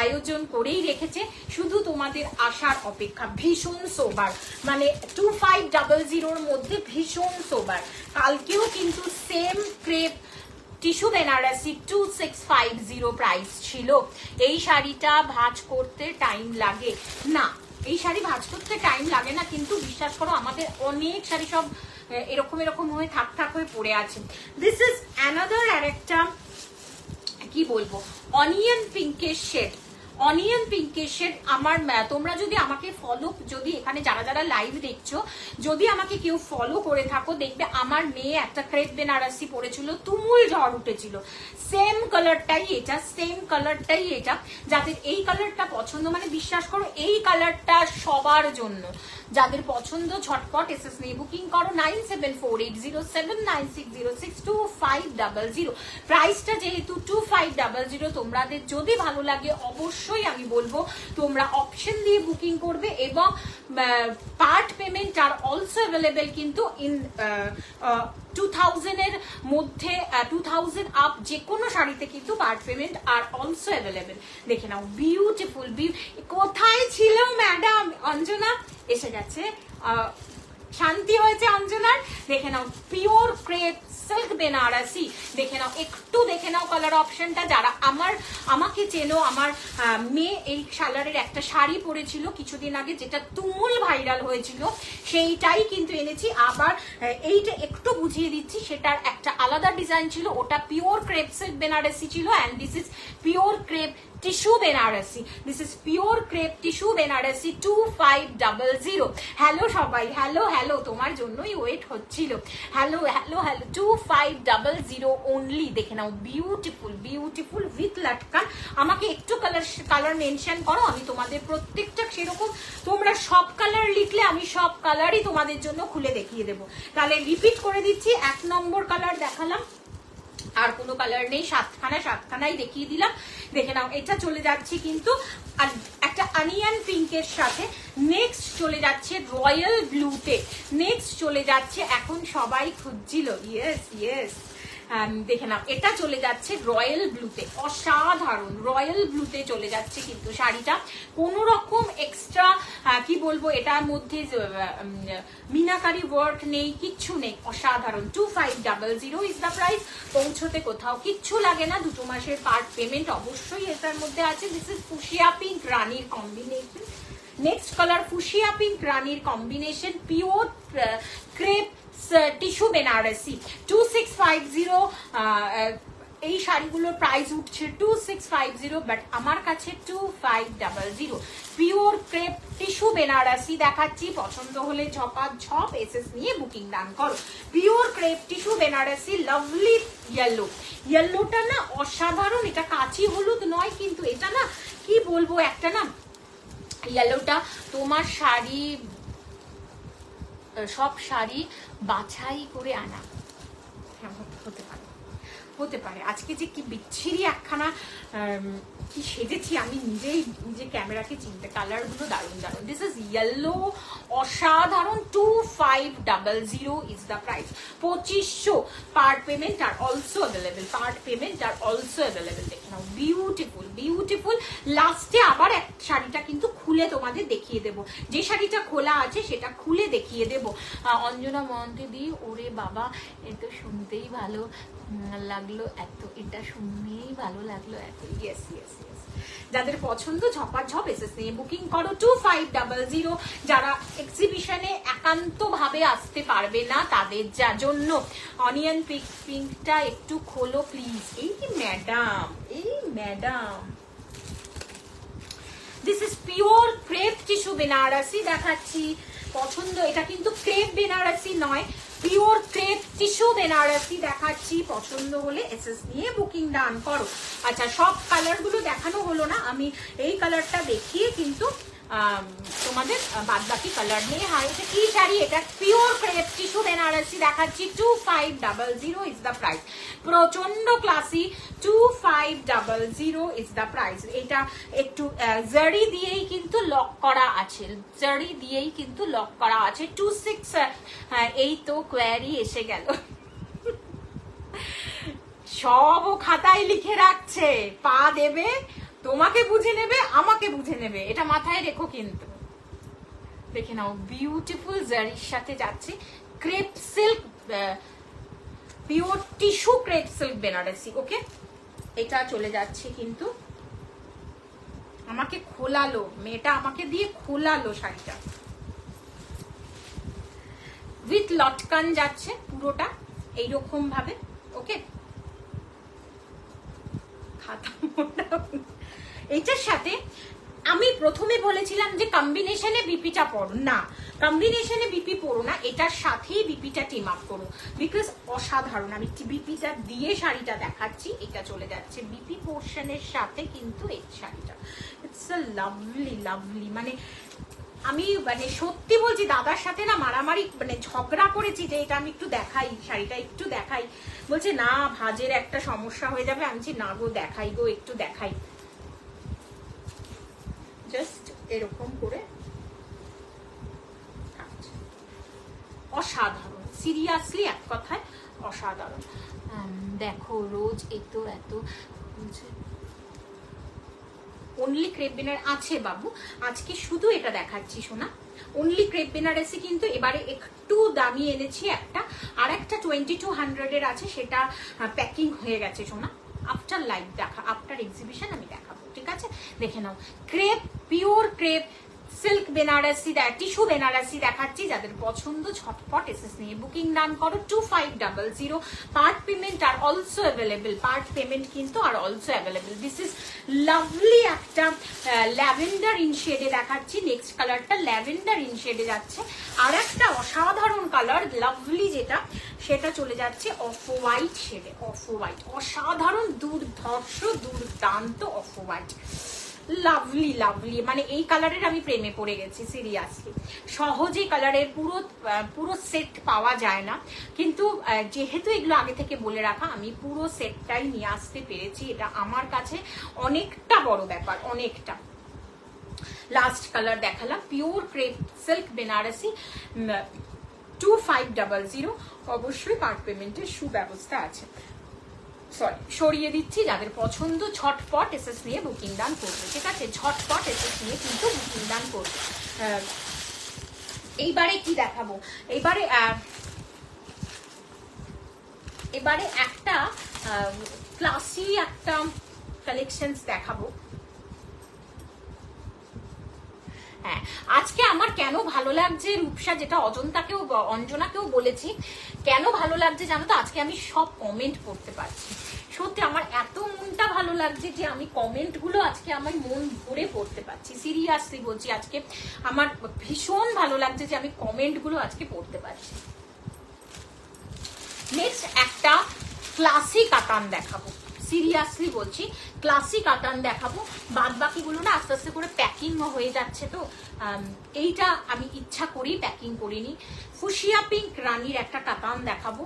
A: আয়োজন করেই রেখেছে, শুধু তোমাদের আসার অপেক্ষা। ভীষণ সোবার, মানে 2500 মধ্যে ভীষণ সোবার। কালকেও কিন্তু same crepe tissue Banarasi 2650 price ছিল। এই শাড়িটা ভাঁজ করতে টাইম লাগে না, এই শাড়ি ভাঁজ করতে টাইম লাগে না, কিন্তু বিশ্বাস করো আমাদের অনেক শাড়ি সব এরকম হয়ে থাক হয়ে পড়ে আছে। দিস ইজ অ্যানাদার আরেকটা কি বলবো, অনিয়ন পিঙ্কের শেড, অনিয়ন পিঙ্কের শেড। আমার তোমরা যদি আমাকে ফলো, যদি এখানে যারা লাইভ দেখছো, যদি আমাকে কেউ ফলো করে থাকো, দেখবে আমার মেয়ে একটা ক্রেপ বেনারসি পরেছিল, তুমুল ঝড় উঠেছিল। সেম কালারটাই এটা, সেম কালারটাই এটা। যাদের এই কালারটা পছন্দ, মানে বিশ্বাস করো এই কালারটা সবার জন্য। যাদের পছন্দ ঝটপট এসএস নিয়ে বুকিং করো 97480796062500। প্রাইসটা যেহেতু 2500, তোমাদের যদি ভালো লাগে অবশ্যই আমি বলবো তোমরা অপশন দিয়ে বুকিং করবে, এবং পার্ট পেমেন্ট আর অলসো অ্যাভেলেবেল কিন্তু ইন 2000 এর মধ্যে, 2000 আপ যে কোনো শাড়িতে কিন্তু পার্ট পেমেন্ট আর অলসো অ্যাভেলেবেল। দেখে নাও, বিউটিফুল। কোথায় ছিল ম্যাডাম? অঞ্জনা এসে গেছে, শান্তি হয়েছে অঞ্জনার। দেখে নাও, পিওর ক্রেপ সিল্ক বেনারসি। দেখে নাও, একটু দেখে নাও কালার অপশনটা। যারা আমাকে চেনো, আমার মেয়ে এই কালারের একটা শাড়ি পরেছিল কিছুদিন আগে, যেটা তুমুল ভাইরাল হয়েছিল, সেইটাই কিন্তু এনেছি। আবার এইটা একটু বুঝিয়ে দিচ্ছি, সেটার একটা আলাদা ডিজাইন ছিল, ওটা পিওর ক্রেপ সিল্ক বেনারসি ছিল, and this is pure crepe tissue Benarasi, this is pure crepe tissue Benarasi 2500। Hello সবাই, হ্যালো হ্যালো, তোমার জন্যই ওয়েট হচ্ছিল। Hello hello hello, 2500 only. দেখে নাও, বিউটিফুল বিউটিফুল উইথ লাটকান। আমাকে একটু কালার মেনশন করো, আমি তোমাদের প্রত্যেকটা সেরকম, তোমরা সব কালার লিখলে আমি সব কালারই তোমাদের জন্য খুলে দেখিয়ে দেবো। তাহলে রিপিট করে দিচ্ছি, 1 নম্বর কালার দেখালাম, আর কোনো কালার নেই, 7খানাই দেখিয়ে দিলাম। দেখে নাও, এটা চলে যাচ্ছে কিন্তু আর একটা অনিয়ন পিঙ্কের সাথে। নেক্সট চলে যাচ্ছে রয়্যাল ব্লুতে, নেক্সট চলে যাচ্ছে, এখন সবাই খুঁজছিল, ইয়েস ইয়েস, দেখে নাও, এটা চলে যাচ্ছে রয়্যাল ব্লুতে, অসাধারণ রয়্যাল ব্লুতে চলে যাচ্ছে কিন্তু শাড়িটা। কোনো রকম এক্সট্রা কি বলবো, এটার মধ্যে মিনাকারি ওয়ার্ক নেই, কিচ্ছু নেই, অসাধারণ। 2500 ইজ দ্য প্রাইস। পৌঁছতে কোথাও কিচ্ছু লাগে না, 2 মাসের পার্ট পেমেন্ট অবশ্যই এটার মধ্যে আছে। দিস ইজ ফুশিয়া পিঙ্ক রানীর combination. Next colour fuchsia pink রানীর combination, pure crepe tissue Banarasi 2650। এই শাড়িগুলোর প্রাইস উঠছে 2650, বাট আমার কাছে 2500। পিওর ক্রেপ টিস্যু বেনারসি দেখাচ্ছি, পছন্দ হলে ঝপাঝপ এসএস নিয়ে বুকিং ডান করো। Pure crepe tissue Banarasi, lovely yellow, ইয়েলোটা না অসাধারণ, এটা কাঁচি হলুদ নয় কিন্তু, এটা না কি বলবো, একটা না ইয়েলোটা তোমার শাড়ি, সব শাড়ি বাছাই করে আনা হতে পারে, হতে পারে। আজকে যে কি বিচ্ছিরি একখানা কি সেজেছি আমি নিজে ক্যামেরাকে চিনতে, কালারগুলো দারুণ দারুণ। দিস ইজ ইয়েলো, অসাধারণ। 2500 is the price. 2500 part payment আর অলসো অ্যাভেলেবেল, পার্ট পেমেন্ট আর অলসো অ্যাভেলেবেল। দেখে নাও, বিউটিফুল বিউটিফুল। লাস্টে আবার এক শাড়িটা কিন্তু খুলে তোমাদের দেখিয়ে দেবো, যে শাড়িটা খোলা আছে সেটা খুলে দেখিয়ে দেবো। অঞ্জনা মহন্তি দি, ওরে বাবা, এ তো শুনতেই ভালো লাগলো এত, এটা শুনেই ভালো লাগলো এত। ইয়েস ইয়েস ইয়েস, যাদের পছন্দ ঝপাঝপ এসএস নিয়ে বুকিং করো। 2500। যারা এক্সিবিশনে একান্ত ভাবে আসতে পারবে না তাদের জন্য অনিয়ন পিঙ্কটা একটু খোলো প্লিজ। এই ম্যাডাম, এই madam, this is pure crepe tissue Banarasi দেখাচ্ছি, পছন্দ। এটা কিন্তু ক্রেপ বেনারসি নয়, পিওর ক্রেপ টিস্যু বেনারসি দেখাচ্ছি, পছন্দ হলে এসএস নিয়ে বুকিং ডান করো। আচ্ছা, সব কালারগুলো দেখানো হলো না, আমি এই কালারটা দেখিয়ে কিন্তু তোমাদের বাদ বাকি কালার নিয়ে। হ্যাঁ, এটা কি শাড়ি, এটা পিওর ক্রেপ টিস্যু বেনারসি দেখাচ্ছি, 2500 ইজ দ্য প্রাইস। প্রচন্ড ক্লাসি, 2500 ইজ দ্য প্রাইস। এটা একটু জারি দিয়েই কিন্তু লক করা আছে, জারি দিয়েই কিন্তু লক করা আছে। 26, এই তো কোয়ারি এসে গেল, সব খাতায় লিখে রাখছে, পা দেবে, তোমাকে বুঝে নেবে, আমাকে বুঝে নেবে, এটা মাথায় রেখো কিন্তু। দেখে নাও, বিউটিফুল জারির সাথে যাচ্ছে crepe silk, pure tissue crepe silk Banarasi. Okay, এটা চলে যাচ্ছে কিন্তু, আমাকে খোলালো মেয়েটা, আমাকে দিয়ে খোলালো শাড়িটা, উইথ লটকান যাচ্ছে পুরোটা এইরকম ভাবে। ওকে, খাতা মোটা। এইটার সাথে আমি প্রথমে বলেছিলাম যে কম্বিনেশনে বিপিটা পড়ো না, কম্বিনেশনে বিপি পড়ো না, এটার সাথেই বিপিটা টিম আপ করো, বিকজ অসাধারণ। আমি বিপিটা দিয়ে শাড়িটা দেখাচ্ছি, এটা চলে যাচ্ছে বিপি পোর্শনের সাথে কিন্তু এই শাড়িটা, ইটস আ লাভলি লাভলি। মানে আমি সত্যি বলছি, দাদার সাথে না মারামারি ঝগড়া করেছি যে এটা আমি একটু দেখাই, শাড়িটা একটু দেখাই, বলছে না ভাজের একটা সমস্যা হয়ে যাবে। আমি বলছি না গো, দেখাই গো, একটু দেখাই। জাস্ট এরকম করে, অসাধারণ, সিরিয়াসলি এক কথায় অসাধারণ। দেখো রোজ এত অনলি ক্রেপ বেনার আছে বাবু, আজকে শুধু এটা দেখাচ্ছি সোনা, অনলি ক্রেপ বেনারসি। কিন্তু এবারে একটু দামি এনেছি একটা, আর একটা 2200 আছে, সেটা প্যাকিং হয়ে গেছে সোনা। আফটার লাইভ আফটার এক্সিবিশন আমি দেখাবো, ঠিক আছে? দেখে নাও, crepe, pure crepe silk Banarasi, tissue Banarasi দেখাচ্ছি, যাদের পছন্দ ঝটপট এসএস নিয়ে বুকিং ডান করো। 2500 পার্ট পেমেন্ট আর অলসো অ্যাভেলেবল, পার্ট পেমেন্ট কিন্তু আর also available. This is lovely একটা ল্যাভেন্ডার ইন শেডে দেখাচ্ছি, নেক্সট কালারটা ল্যাভেন্ডার ইন শেডে যাচ্ছে। আর একটা অসাধারণ কালার লাভলি যেটা, সেটা চলে যাচ্ছে অফ হোয়াইট শেডে, অফ হোয়াইট, অসাধারণ দুর্ধর্ষ দুর্দান্ত অফ হোয়াইট, লাভলি লাভলি, মানে এই কালারের আমি প্রেমে পড়ে গেছি সিরিয়াসলি। সহজে কালারের পুরো সেট পাওয়া যায় না, কিন্তু যেহেতু এগুলো আগে থেকে বলে রাখা, আমি পুরো সেটটাই নিয়ে আসতে পেরেছি, এটা আমার কাছে অনেকটা বড় ব্যাপার, অনেকটা। লাস্ট কালার দেখালাম পিওর ক্রেপ সিল্ক বেনারসি 2500, অবশ্যই পার্ট পেমেন্টের সুব্যবস্থা আছে। সরি, সরিয়ে দিচ্ছি, যাদের পছন্দ ঝটপট এসএস নিয়ে বুকিং ডান করবে, ঠিক আছে, ঝটপট এসএস নিয়ে কিন্তু বুকিং ডান করবে। এইবারে কি দেখাবো, এবারে একটা ক্লাসি একটা কালেকশনস দেখাবো। হ্যাঁ, আজকে আমার কেন ভালো লাগছে রূপসা, যেটা অঞ্জনাকেও বলেছি, কেন ভালো লাগছে জানো তো, আজকে আমি সব কমেন্ট পড়তে পারছি। সত্যি আমার এত মনটা ভালো লাগছে যে আমি কমেন্ট গুলো আজকে আমার মন ভরে পড়তে পারছি, সিরিয়াসলি বলছি, আজকে আমার ভীষণ ভালো লাগছে যে আমি কমেন্ট গুলো আজকে পড়তে পারছি। নেক্সট একটা ক্লাসি কাতান দেখাবো, সিরিয়াসলি বলছি, ক্লাসি কাতান দেখাবো। বাদ বাকিগুলো না আস্তে আস্তে করে প্যাকিং হয়ে যাচ্ছে, তো এইটা আমি ইচ্ছা করি প্যাকিং করিনি। ফুশিয়া পিঙ্ক রানীর একটা কাতান দেখাবো,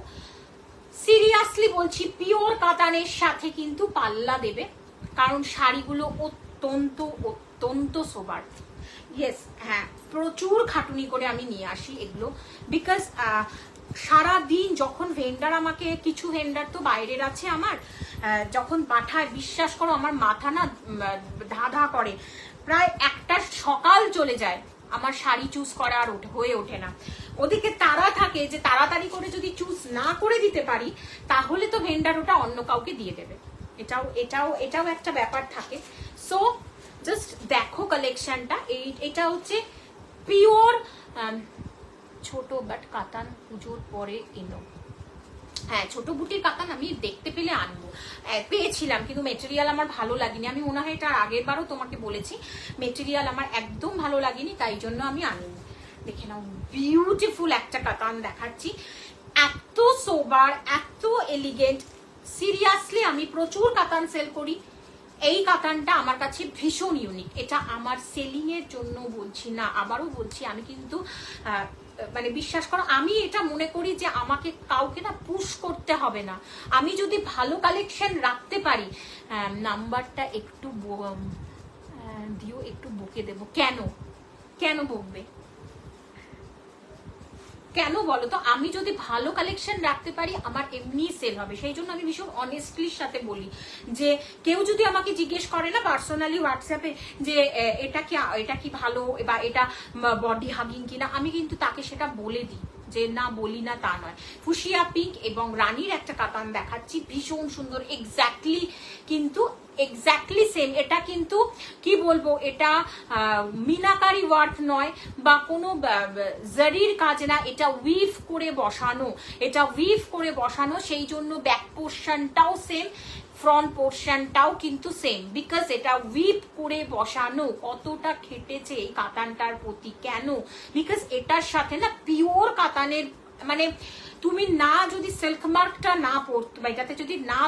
A: সিরিয়াসলি বলছি, পিওর কাতানের সাথে কিন্তু পাল্লা দেবে, কারণ শাড়িগুলো অত্যন্ত অত্যন্ত সোবার। ইয়েস, হ্যাঁ, প্রচুর খাটুনি করে আমি নিয়ে আসি এগুলো, বিকজ সারাদিন যখন ভেন্ডার আমাকে, কিছু ভেন্ডার তো বাইরের আছে আমার, যখন পাঠায়, বিশ্বাস করো আমার মাথা না ধা ধা করে, প্রায় একটা সকাল চলে যায় আমার শাড়ি চুজ করা আর হয়ে ওঠে না। ওদিকে তারা থাকে যে তাড়াতাড়ি করে যদি চুজ না করে দিতে পারি, তাহলে তো ভেন্ডার ওটা অন্য কাউকে দিয়ে দেবে, এটাও একটা ব্যাপার থাকে। সো জাস্ট দেখো কালেকশনটা, এটা হচ্ছে পিওর ছোট বাট কাতান, পুজোর পরে এনো। হ্যাঁ, ছোট বুটির কাতান আমি দেখতে পেলে আনবো, পেয়েছিলাম, কিন্তু মেটেরিয়াল আমার ভালো লাগেনি। আমি মনে হয় এটা আগের বারও তোমাকে বলেছি, মেটেরিয়াল আমার একদম ভালো লাগেনি, তাই জন্য আমি আনিনি। দেখে নাও, বিউটিফুল একটা কাতান দেখাচ্ছি, এত সোবার, এত এলিগেন্ট। সিরিয়াসলি আমি প্রচুর কাতান সেল করি, এই কাতানটা আমার কাছে ভীষণ ইউনিক। এটা আমার সেলিং এর জন্য বলছি না, আবারও বলছি, আমি কিন্তু মানে বিশ্বাস করো, আমি এটা মনে করি যে আমাকে কাউকে না পুশ করতে হবে না, আমি যদি ভালো কালেকশন রাখতে পারি। নাম্বারটা একটু দিও, একটু বকে দেবো। কেন বকবে, কেন বলো তো? আমি যদি ভালো কালেকশন রাখতে পারি আমার এমনি সেল হবে, সেই জন্য আমি ভীষণ অনেস্টলির সাথে বলি যে কেউ যদি আমাকে জিজ্ঞেস করে না পার্সোনালি হোয়াটসঅ্যাপে যে এটা কি ভালো বা এটা বডি হাগিং কিনা, আমি কিন্তু তাকে সেটা বলে দিই, যে না বলি না তা নয়। ফুশিয়া পিঙ্ক এবং রানীর একটা কাতান দেখাচ্ছি, ভীষণ সুন্দর, এক্স্যাক্টলি সেম। এটা কিন্তু কি বলবো, এটা মিনাকারি ওয়ার্ক নয় বা কোনো জারির কাজ না, এটা উইভ করে বসানো, সেই জন্য ব্যাক পোর্শনটাও সেম, ফ্রন্ট পোর্শনটাও কিন্তু সেম, বিকজ এটা উইভ করে বসানো। কতটা খেটেছে এই কাতানটার প্রতি, কেন? বিকজ এটার সাথে না পিওর কাতানের, মানে তুমি না যদি সিল্ক মার্কটা না পড়তো বা এটাতে যদি না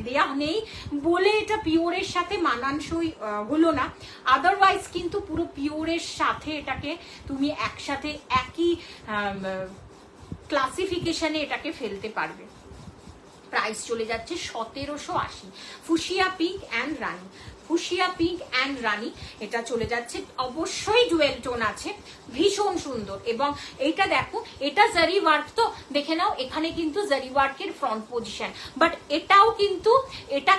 A: দেয়া নেই বলে এটা পিওরের সাথে মানানসই হলো না, আদারওয়াইজ কিন্তু পুরো পিওরের সাথে এটাকে তুমি একসাথে একই ক্লাসিফিকেশনে এটাকে ফেলতে পারবে। প্রাইস চলে যাচ্ছে 1780। ফুশিয়া পিঙ্ক অ্যান্ড রানী, ফুশিয়া পিঙ্ক অ্যান্ড রানী, এটা চলে যাচ্ছে, অবশ্যই জুয়েল টোন আছে, ভীষণ সুন্দর। এবং এইটা দেখো, এটা জারি ওয়ার্ক, তো দেখে নাও এখানে কিন্তু জারি ওয়ার্কের ফ্রন্ট পজিশন, বাট এটা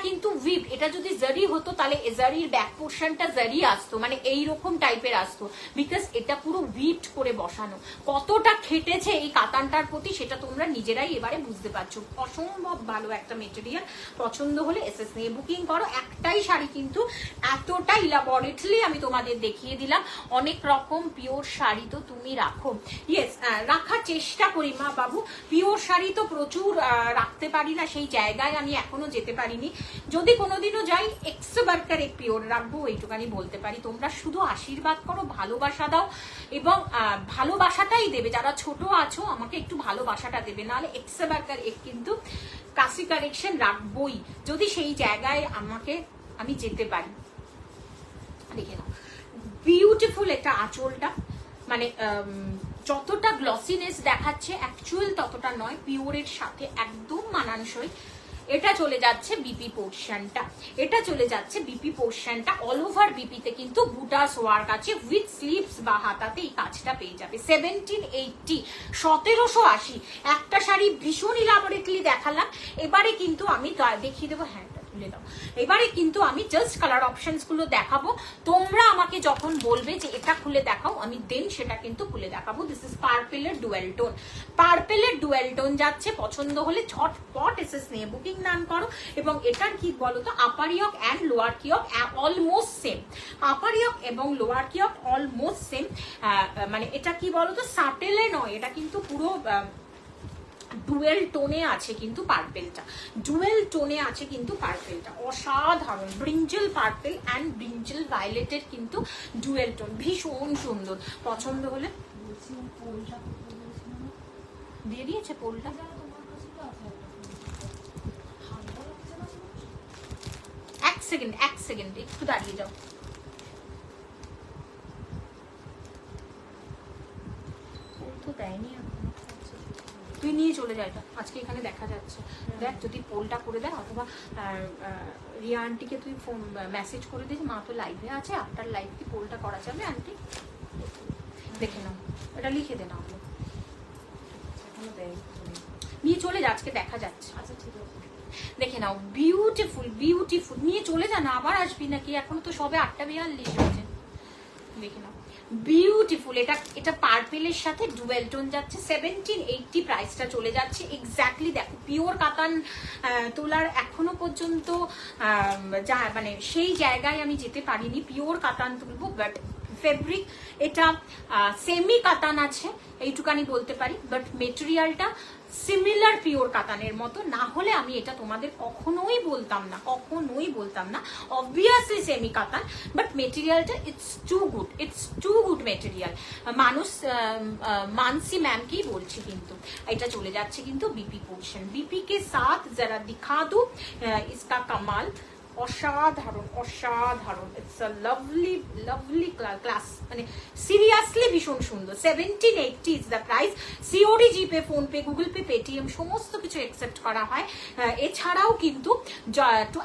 A: কিন্তু উইভ। এটা যদি জারি হতো তাহলে জারির ব্যাক পোর্শনটা জারি আসতো, মানে এইরকম টাইপের আসতো, বিকজ এটা পুরো উইভড করে বসানো। কতটা খেটেছে এই কাতানটার প্রতি সেটা তোমরা নিজেরাই এবারে বুঝতে পারছো। অসম্ভব ভালো একটা মেটেরিয়াল, পছন্দ হলে এসএস নিয়ে বুকিং করো। একটাই শাড়ি কিন্তু কিন্তু এতটা ইলাবরেটলি আমি তোমাদের দেখিয়ে দিলাম। অনেক রকম পিওর শাড়ি তো তুমি রাখো, ইয়েস রাখার চেষ্টা করি মা বাবু। পিওর শাড়ি তো প্রচুর রাখতে পারি না, সেই জায়গায় আমি এখনো যেতে পারিনি। যদি কোনোদিনও যাই এক্সবার্কার এক পিওর রাখবো, এইটুকানি বলতে পারি। তোমরা শুধু আশীর্বাদ করো, ভালোবাসা দাও, এবং ভালোবাসাটাই দেবে। যারা ছোট আছো আমাকে একটু ভালোবাসাটা দেবে, নাহলে এক্সবার্কার এক কিন্তু কাশি কালেকশন রাখবোই, যদি সেই জায়গায় আমি যেতে পারি। দেখে নাও বিউটিফুল এটা আঁচলটা, মানে যতটা গ্লসিনেস দেখাচ্ছে অ্যাকচুয়াল ততটা নয়, পিওরের সাথে একদম মানানসই। এটা চলে যাচ্ছে বিপি পোর্শনটা, এটা চলে যাচ্ছে বিপি পোর্শনটা। অল ওভার বিপিতে কিন্তু বুটাস ওয়ার্ক আছে উইথ স্লিভস বা হাতাতে এই কাজটা পেয়ে যাবে। 1780, 1780 একটা শাড়ি ভীষণ ইলাবরেটলি দেখালাম। এবারে কিন্তু আমি দেখিয়ে দেবো, হ্যাঁ তুলে দাও। এবারে কিন্তু আমি জাস্ট কালার অপশনস গুলো দেখাবো। তোমরা আমাকে যখন বলবে যে এটা খুলে দেখাও, আমি দেন সেটা কিন্তু খুলে দেখাবো। দিস ইজ পার্পেলের ডুয়েল টোন, পার্পেলের ডুয়েল টোন যাচ্ছে। পছন্দ হলে ঝটপট এসএস নিয়ে বুকিং নাম করো। এবং এটার কি বলতো, আপার ইয়ক অ্যান্ড লোয়ার কিয়ক অলমোস্ট সেম, আপার ইয়ক এবং লোয়ার কিয়ক অলমোস্ট সেম। মানে এটা কি বলতো, সাটেলে নয়, এটা কিন্তু পুরো ডুয়েল টোনে আছে কিন্তু পার্পেলটা, ডুয়েল টোনে আছে কিন্তু পার্পেলটা। অসাধারণ ব্রিঞ্জল পার্পেল অ্যান্ড ব্রিঞ্জল ভায়োলেটের কিন্তু ডুয়েল টোন, ভীষণ সুন্দর। পছন্দ হলে দিয়ে দিয়েছে পোলটা। এক সেকেন্ড একটু দাঁড়িয়ে যাও। তো দেয়নি, তুই নিয়ে চলে যায়, আজকে এখানে দেখা যাচ্ছে। দেখ যদি পোলটা করে দেয়, অথবা রিয়া আন্টিকে তুই ফোন মেসেজ করে দিস, মা তো লাইভে আছে, আফটার লাইভ কি পোলটা করা যাবে আন্টি? দেখে নাও, এটা লিখে দে না, নিয়ে চলে যা, আজকে দেখা যাচ্ছে। আচ্ছা ঠিক আছে, দেখে নাও বিউটিফুল বিউটিফুল। নিয়ে চলে যা না, আবার আসবি নাকি? এখন তো সবে 8:42 হয়েছে। দেখে নাও বিউটিফুল। এটা পার্পেলের সাথে ডুয়েল টোন যাচ্ছে। 1780 প্রাইসটা চলে যাচ্ছে এক্স্যাক্টলি। দেখো পিওর কাতান তোলার এখনো পর্যন্ত মানে সেই জায়গায় আমি যেতে পারিনি। পিওর কাতান তুলবো, বাট ফেব্রিক এটা সেমি কাতান আছে, এইটুকানি বলতে পারি। বাট মেটেরিয়ালটা সিমিলার পিওর কাতানের মতো, না হলে আমি এটা তোমাদের কখনোই বলতাম না, কখনোই বলতাম না। অবভিয়াসলি সেমি কাতান, বাট মেটেরিয়ালটা it's too good material. Mansi ম্যামকেই বলছি। কিন্তু এটা চলে যাচ্ছে কিন্তু বিপি পোর্শন। বিপি কে সাথ যারা দিখা দো ইসকা কামাল। অসাধারণ অসাধারণ, it's a lovely lovely class, মানে সিরিয়াসলি ভীষণ সুন্দর। 1780 is the price. COD, GPay, PhonePe, Google pay, Paytm সমস্ত কিছু অ্যাকসেপ্ট করা হয়। এছাড়াও কিন্তু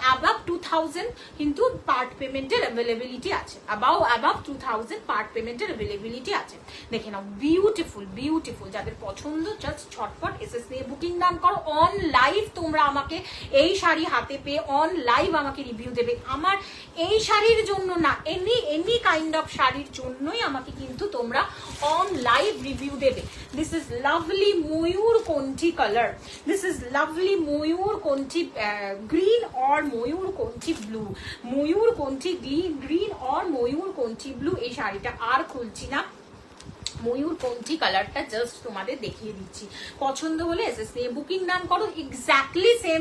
A: অ্যাবাভ 2000 কিন্তু পার্ট পেমেন্টের অ্যাভেলেবিলিটি আছে। অ্যাবাভ 2000 পার্ট পেমেন্টের অ্যাভেলেবিলিটি আছে। দেখে নাও বিউটিফুল বিউটিফুল। যাদের পছন্দ জাস্ট ছটপট এসএস নিয়ে বুকিং নাম করো। অন লাইভ তোমরা আমাকে এই শাড়ি হাতে পেয়ে অন লাইভ আমাকে রিভিউ দেবে। আমার এই শাড়ির জন্য না, এনি কাইন্ড অফ শাড়ির জন্যই আমাকে কিন্তু তোমরা অন লাইভ রিভিউ দেবে। দিস ইজ লাভলি ময়ূর কণ্ঠী কালার, দিস ইজ লাভলি ময়ূর কণ্ঠী গ্রিন অর ময়ূর কণ্ঠী ব্লু, ময়ূর কণ্ঠী গ্রিন অর ময়ূর কণ্ঠী ব্লু। এই শাড়িটা আর খুলছি না, ময়ূর কণ্ঠী কালারটা জাস্ট তোমাদের দেখিয়ে দিচ্ছি। পছন্দ হলে এসএস নিয়ে বুকিং নাম করো। এক্স্যাক্টলি সেম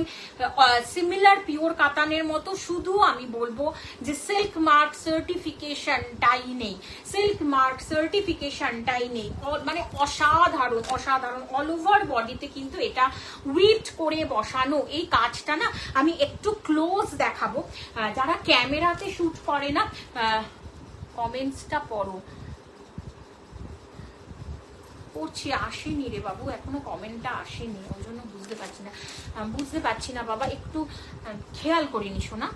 A: সিমিলার পিওর কাতানের মতো, শুধু আমি বলবো যে সিল্ক মার্ক সার্টিফিকেশনটাই নেই, সিল্ক মার্ক সার্টিফিকেশনটাই নেই। মানে অসাধারণ অসাধারণ। অল ওভার বডিতে কিন্তু এটা উইপড করে বসানো। এই কাজটা না আমি একটু ক্লোজ দেখাবো, যারা ক্যামেরাতে শুট করে না। কমেন্টসটা পড়ো, পড়ছি, আসেনি রে বাবু, এখনো কমেন্টটা আসেনি, ওই জন্য বুঝতে পারছি না বাবা, একটু খেয়াল করিনি শোনা।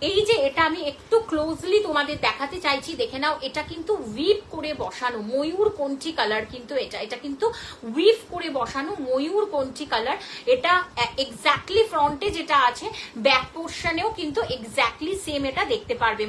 A: এই যে এটা আমি একটু ক্লোজলি তোমাদের দেখাতে চাইছি, দেখে নাও। এটা কিন্তু উইভ করে বসানো ময়ূর কণ্ঠী কালার, কিন্তু এটা কিন্তু উইভ করে বসানো ময়ূর কণ্ঠী কালার। এটা এক্স্যাক্টলি ফ্রন্টে যেটা আছে ব্যাক পোর্শনেও কিন্তু এক্স্যাক্টলি সেম এটা দেখতে পারবে।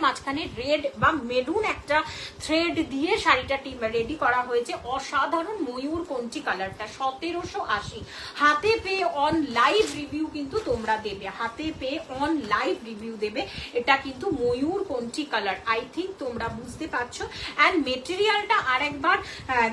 A: মাঝখানে রেড বা মেরুন একটা থ্রেড দিয়ে শাড়িটা রেডি করা হয়েছে। অসাধারণ ময়ূর কণ্ঠী কালারটা 1780। হাতে পেয়ে অন লাইভ রিভিউ কিন্তু তোমরা দেবে, হাতে পেয়ে অন লাইভ রিভিউ দেবে। এটা কিন্তু ময়ূর কণ্ঠী কালার, আই থিঙ্ক তোমরা বুঝতে পারছো। অ্যান্ড মেটেরিয়ালটা আর একবার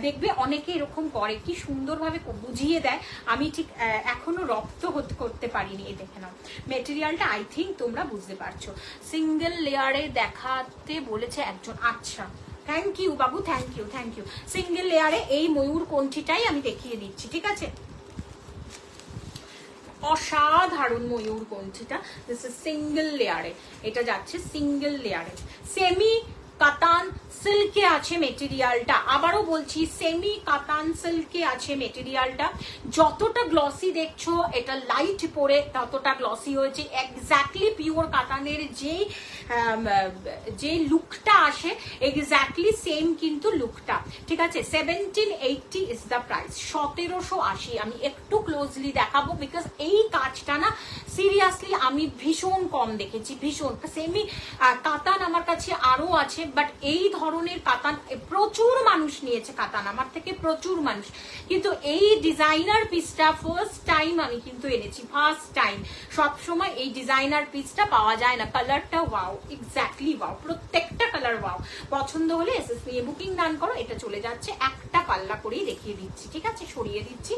A: দেখবে, অনেকে এরকম করে কি সুন্দরভাবে বুঝিয়ে দেয়, আমি ঠিক এখনো রপ্ত করতে পারিনি। এই দেখে নাও মেটেরিয়ালটা, আই থিঙ্ক তোমরা বুঝতে পারছো। সিঙ্গেল লেয়ারে দেখাতে বলেছে একজন, আচ্ছা থ্যাংক ইউ বাবু, thank you thank you. Single লেয়ারে এই ময়ূর কণ্ঠীটাই আমি দেখিয়ে দিচ্ছি, ঠিক আছে। অসাধারণ ময়ূর কণ্ঠীটা, দিস ইজ সিঙ্গেল লেয়ারে, এটা যাচ্ছে সিঙ্গেল লেয়ারে। সেমি কাতান সিল্কে আছে মেটেরিয়ালটা, আবারও বলছি সেমি কাতান সিল্কে আছে মেটেরিয়ালটা। যতটা গ্লসি দেখছো এটা লাইট পরে ততটা গ্লসি হয়েছে। এক্স্যাক্টলি পিওর কাতানের যে লুকটা আসে এক্স্যাক্টলি সেম কিন্তু লুকটা, ঠিক আছে। 1780 ইজ দ্য প্রাইস, 1780। আমি একটু ক্লোজলি দেখাবো বিকজ এই কাজটা না সিরিয়াসলি আমি ভীষণ কম দেখেছি, ভীষণ। সেমি কাতান আমার কাছে আরো আছে, বাট এই ধরনের কাতান প্রচুর মানুষ নিয়েছে, কাতান আমার থেকে প্রচুর মানুষ, কিন্তু এই ডিজাইনার পিসটা ফার্স্ট টাইম আমি কিন্তু এনেছি, ফার্স্ট টাইম। সবসময় এই ডিজাইনার পিসটা পাওয়া যায় না। কালারটা ওয়াও, এক্স্যাক্টলি ওয়াও, প্রত্যেকটা কালার ওয়াও। পছন্দ হলে এসএস নিয়ে বুকিং ডান করো। এটা চলে যাচ্ছে একটা পাল্লা করেই দেখিয়ে দিচ্ছি, ঠিক আছে, সরিয়ে দিচ্ছি।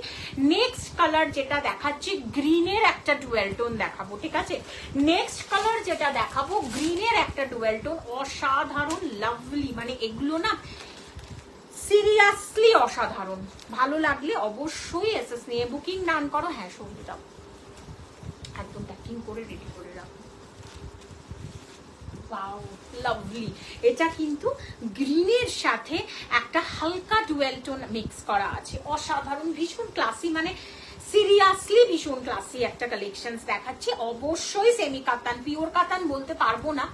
A: নেক্সট কালার যেটা দেখাচ্ছি গ্রিনের একটা ডুয়েল টোন দেখাবো, ঠিক আছে। নেক্সট কালার যেটা দেখাবো গ্রিনের একটা ডুয়েল টোন, অসাধারণ লাভলি, মানে এগুলো না সিরিয়াসলি অসাধারণ। ভালো লাগলে অবশ্যই এসএস নিয়ে বুকিং ডান করো। হ্যাঁ সরিয়ে দাও, একদম প্যাকিং করে রেডি করে রাখো। ওয়াও লাভলি, এটা কিন্তু গ্রিনের সাথে একটা হালকা ডুয়েল টোন মিক্স করা আছে, অসাধারণ, ভীষণ ক্লাসি, মানে সিরিয়াসলি ভীষণ ক্লাসি একটা কালেকশনস দেখাচ্ছি। অবশ্যই সেমি কাতান, পিওর কাতান বলতে পারবো না,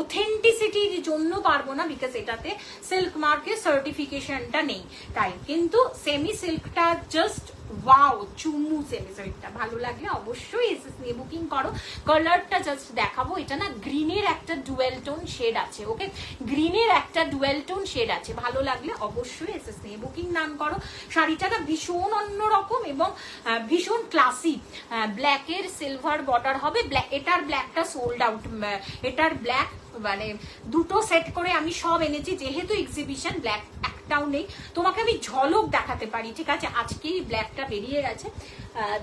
A: অথেন্টিসিটির জন্য পারবো না বিকজ এটাতে সিল্ক মার্কের সার্টিফিকেশনটা নেই, তাই। কিন্তু সেমি সিল্কটা জাস্ট ওয়াও, চুমু সেমি সিল্কটা। ভালো লাগলে অবশ্যই এসএস নিয়ে বুকিং করো। কালারটা জাস্ট দেখাবো, এটা না গ্রিনের একটা ডুয়েল টোন শেড আছে, ওকে, গ্রিনের একটা ডুয়েল টোন শেড আছে। ভালো লাগলে অবশ্যই এসএস নিয়ে বুকিং ডান করো। শাড়িটা না ভীষণ অন্যরকম এবং ভীষণ ক্লাসি। ব্ল্যাকের সিলভার বর্ডার হবে, এটার ব্ল্যাকটা সোল্ড আউট, এটার ব্ল্যাক মানে দুটো সেট করে আমি সব এনেছি, যেহেতু এক্সিবিশন ব্ল্যাক একটাও নেই। তোমাকে আমি ঝলক দেখাতে পারি, ঠিক আছে, আজকেই ব্ল্যাকটা বেরিয়ে গেছে,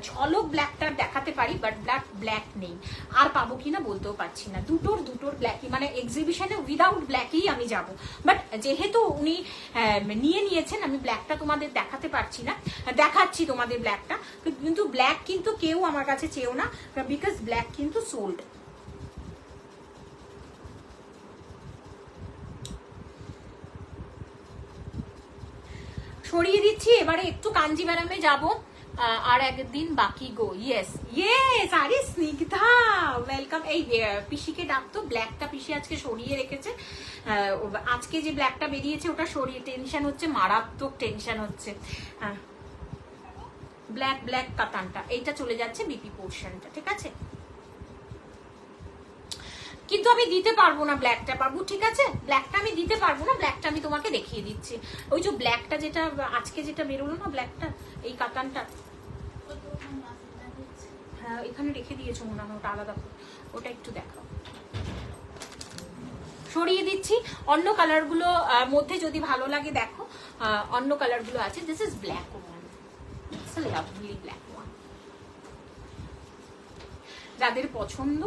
A: ঝলক ব্ল্যাকটা দেখাতে পারি, বাট ব্ল্যাক নেই। আর পাবো কিনা বলতেও পারছি না। দুটোর ব্ল্যাকই, মানে এক্সিবিশনে উইদাউট ব্ল্যাকই আমি যাব, বাট যেহেতু উনি নিয়ে নিয়েছেন আমি ব্ল্যাকটা তোমাদের দেখাতে পারছি না। দেখাচ্ছি তোমাদের ব্ল্যাকটা, কিন্তু ব্ল্যাক কিন্তু কেউ আমার কাছে চেয়েও না বিকজ ব্ল্যাক কিন্তু সোল্ড। সরিয়ে দিচ্ছি। এবারে একটু কাঞ্জিভারামে যাব, আর একদিন বাকি গো। ইয়েস ইয়েস, আরে স্নিগ্ধা ওয়েলকাম। এই পিসিকে ডাকতো, ব্ল্যাকটা পিসি আজকে সরিয়ে রেখেছে। আজকে যে ব্ল্যাকটা বেরিয়েছে ওটা সরিয়ে, টেনশন হচ্ছে, মারাত্মক টেনশন হচ্ছে। ব্ল্যাক কাতানটা এইটা চলে যাচ্ছে বিপি পোর্শনটা, ঠিক আছে। কিন্তু আমি দিতে পারবো না ব্ল্যাকটা বাবু, ঠিক আছে, ব্ল্যাকটা আমি দিতে পারবো না। ব্ল্যাকটা আমি তোমাকে দেখিয়ে দিচ্ছি, ওই যে ব্ল্যাকটা যেটা আজকে যেটা বেরোলো না ব্ল্যাকটা, এই কাতানটা, হ্যাঁ এখানে রেখে দিয়েছো মনে হয়, ওটা আলাদা, ওটা একটু দেখাও। সরিয়ে দিচ্ছি। অন্য কালারগুলো মধ্যে যদি ভালো লাগে দেখো, অন্য কালারগুলো আছে। This is black one, it's a lovely black one. যাদের পছন্দ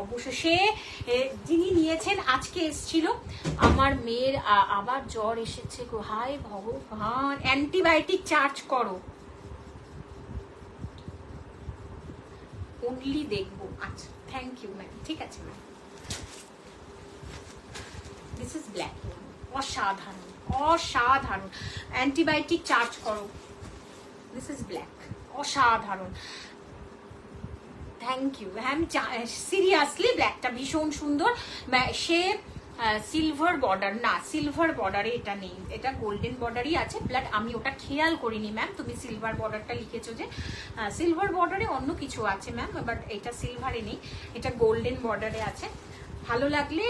A: অবশ্যই, সে যিনি নিয়েছেন আজকে এসেছিল, আমার মেয়ের আবার জ্বর এসেছে গো, হায় ভগবান, অ্যান্টিবায়োটিক চার্জ করো। অনলি দেখবো, আচ্ছা থ্যাংক ইউ ম্যাম, ঠিক আছে ম্যাম। দিস ইজ ব্ল্যাক, অসাধারণ অসাধারণ, অ্যান্টিবায়োটিক চার্জ করো। দিস ইজ ব্ল্যাক, অসাধারণ। Thank you. হ্যাঁ সিরিয়াসলি ব্ল্যাকটা ভীষণ সুন্দর। সে সিলভার বর্ডার না, সিলভার বর্ডারে এটা নেই, এটা গোল্ডেন বর্ডারই আছে, বাট আমি ওটা খেয়াল করিনি ম্যাম। তুমি সিলভার বর্ডারটা লিখেছো যে, সিলভার বর্ডারে অন্য কিছু আছে ম্যাম, বাট এটা সিলভারে নেই, এটা গোল্ডেন বর্ডারে আছে। ভালো লাগলে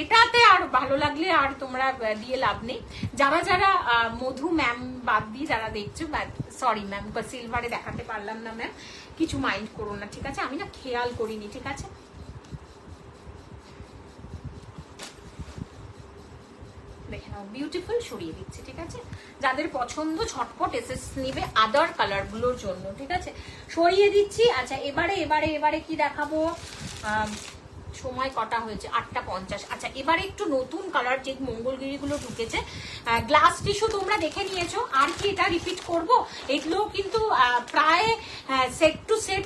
A: এটাতে, আর ভালো লাগলে আর তোমরা দিয়ে লাভ নেই। যারা যারা মধু ম্যাম বাদ দিয়ে যারা দেখছো, সরি ম্যাম, সিলভারে দেখাতে পারলাম না ম্যাম, কিছু মাইন্ড করো না, ঠিক আছে? আমি না খেয়াল করিনি, ঠিক আছে? দেখে নাও, বিউটিফুল, সরিয়ে দিচ্ছি, ঠিক আছে? যাদের পছন্দ ঝটপট এসএস নেবে আদার কালার গুলোর জন্য, ঠিক আছে? সরিয়ে দিচ্ছি। আচ্ছা এবারে কি দেখাবো? সময় কটা হয়েছে? 8:50। আচ্ছা এবারে একটু নতুন কালার, যে মঙ্গলগিরি গুলো ঢুকেছে, গ্লাস টিস্যু তোমরা দেখে নিয়েছো, আর কি এটা রিপিট করব? এগুলো কিন্তু প্রায় সেট টু সেট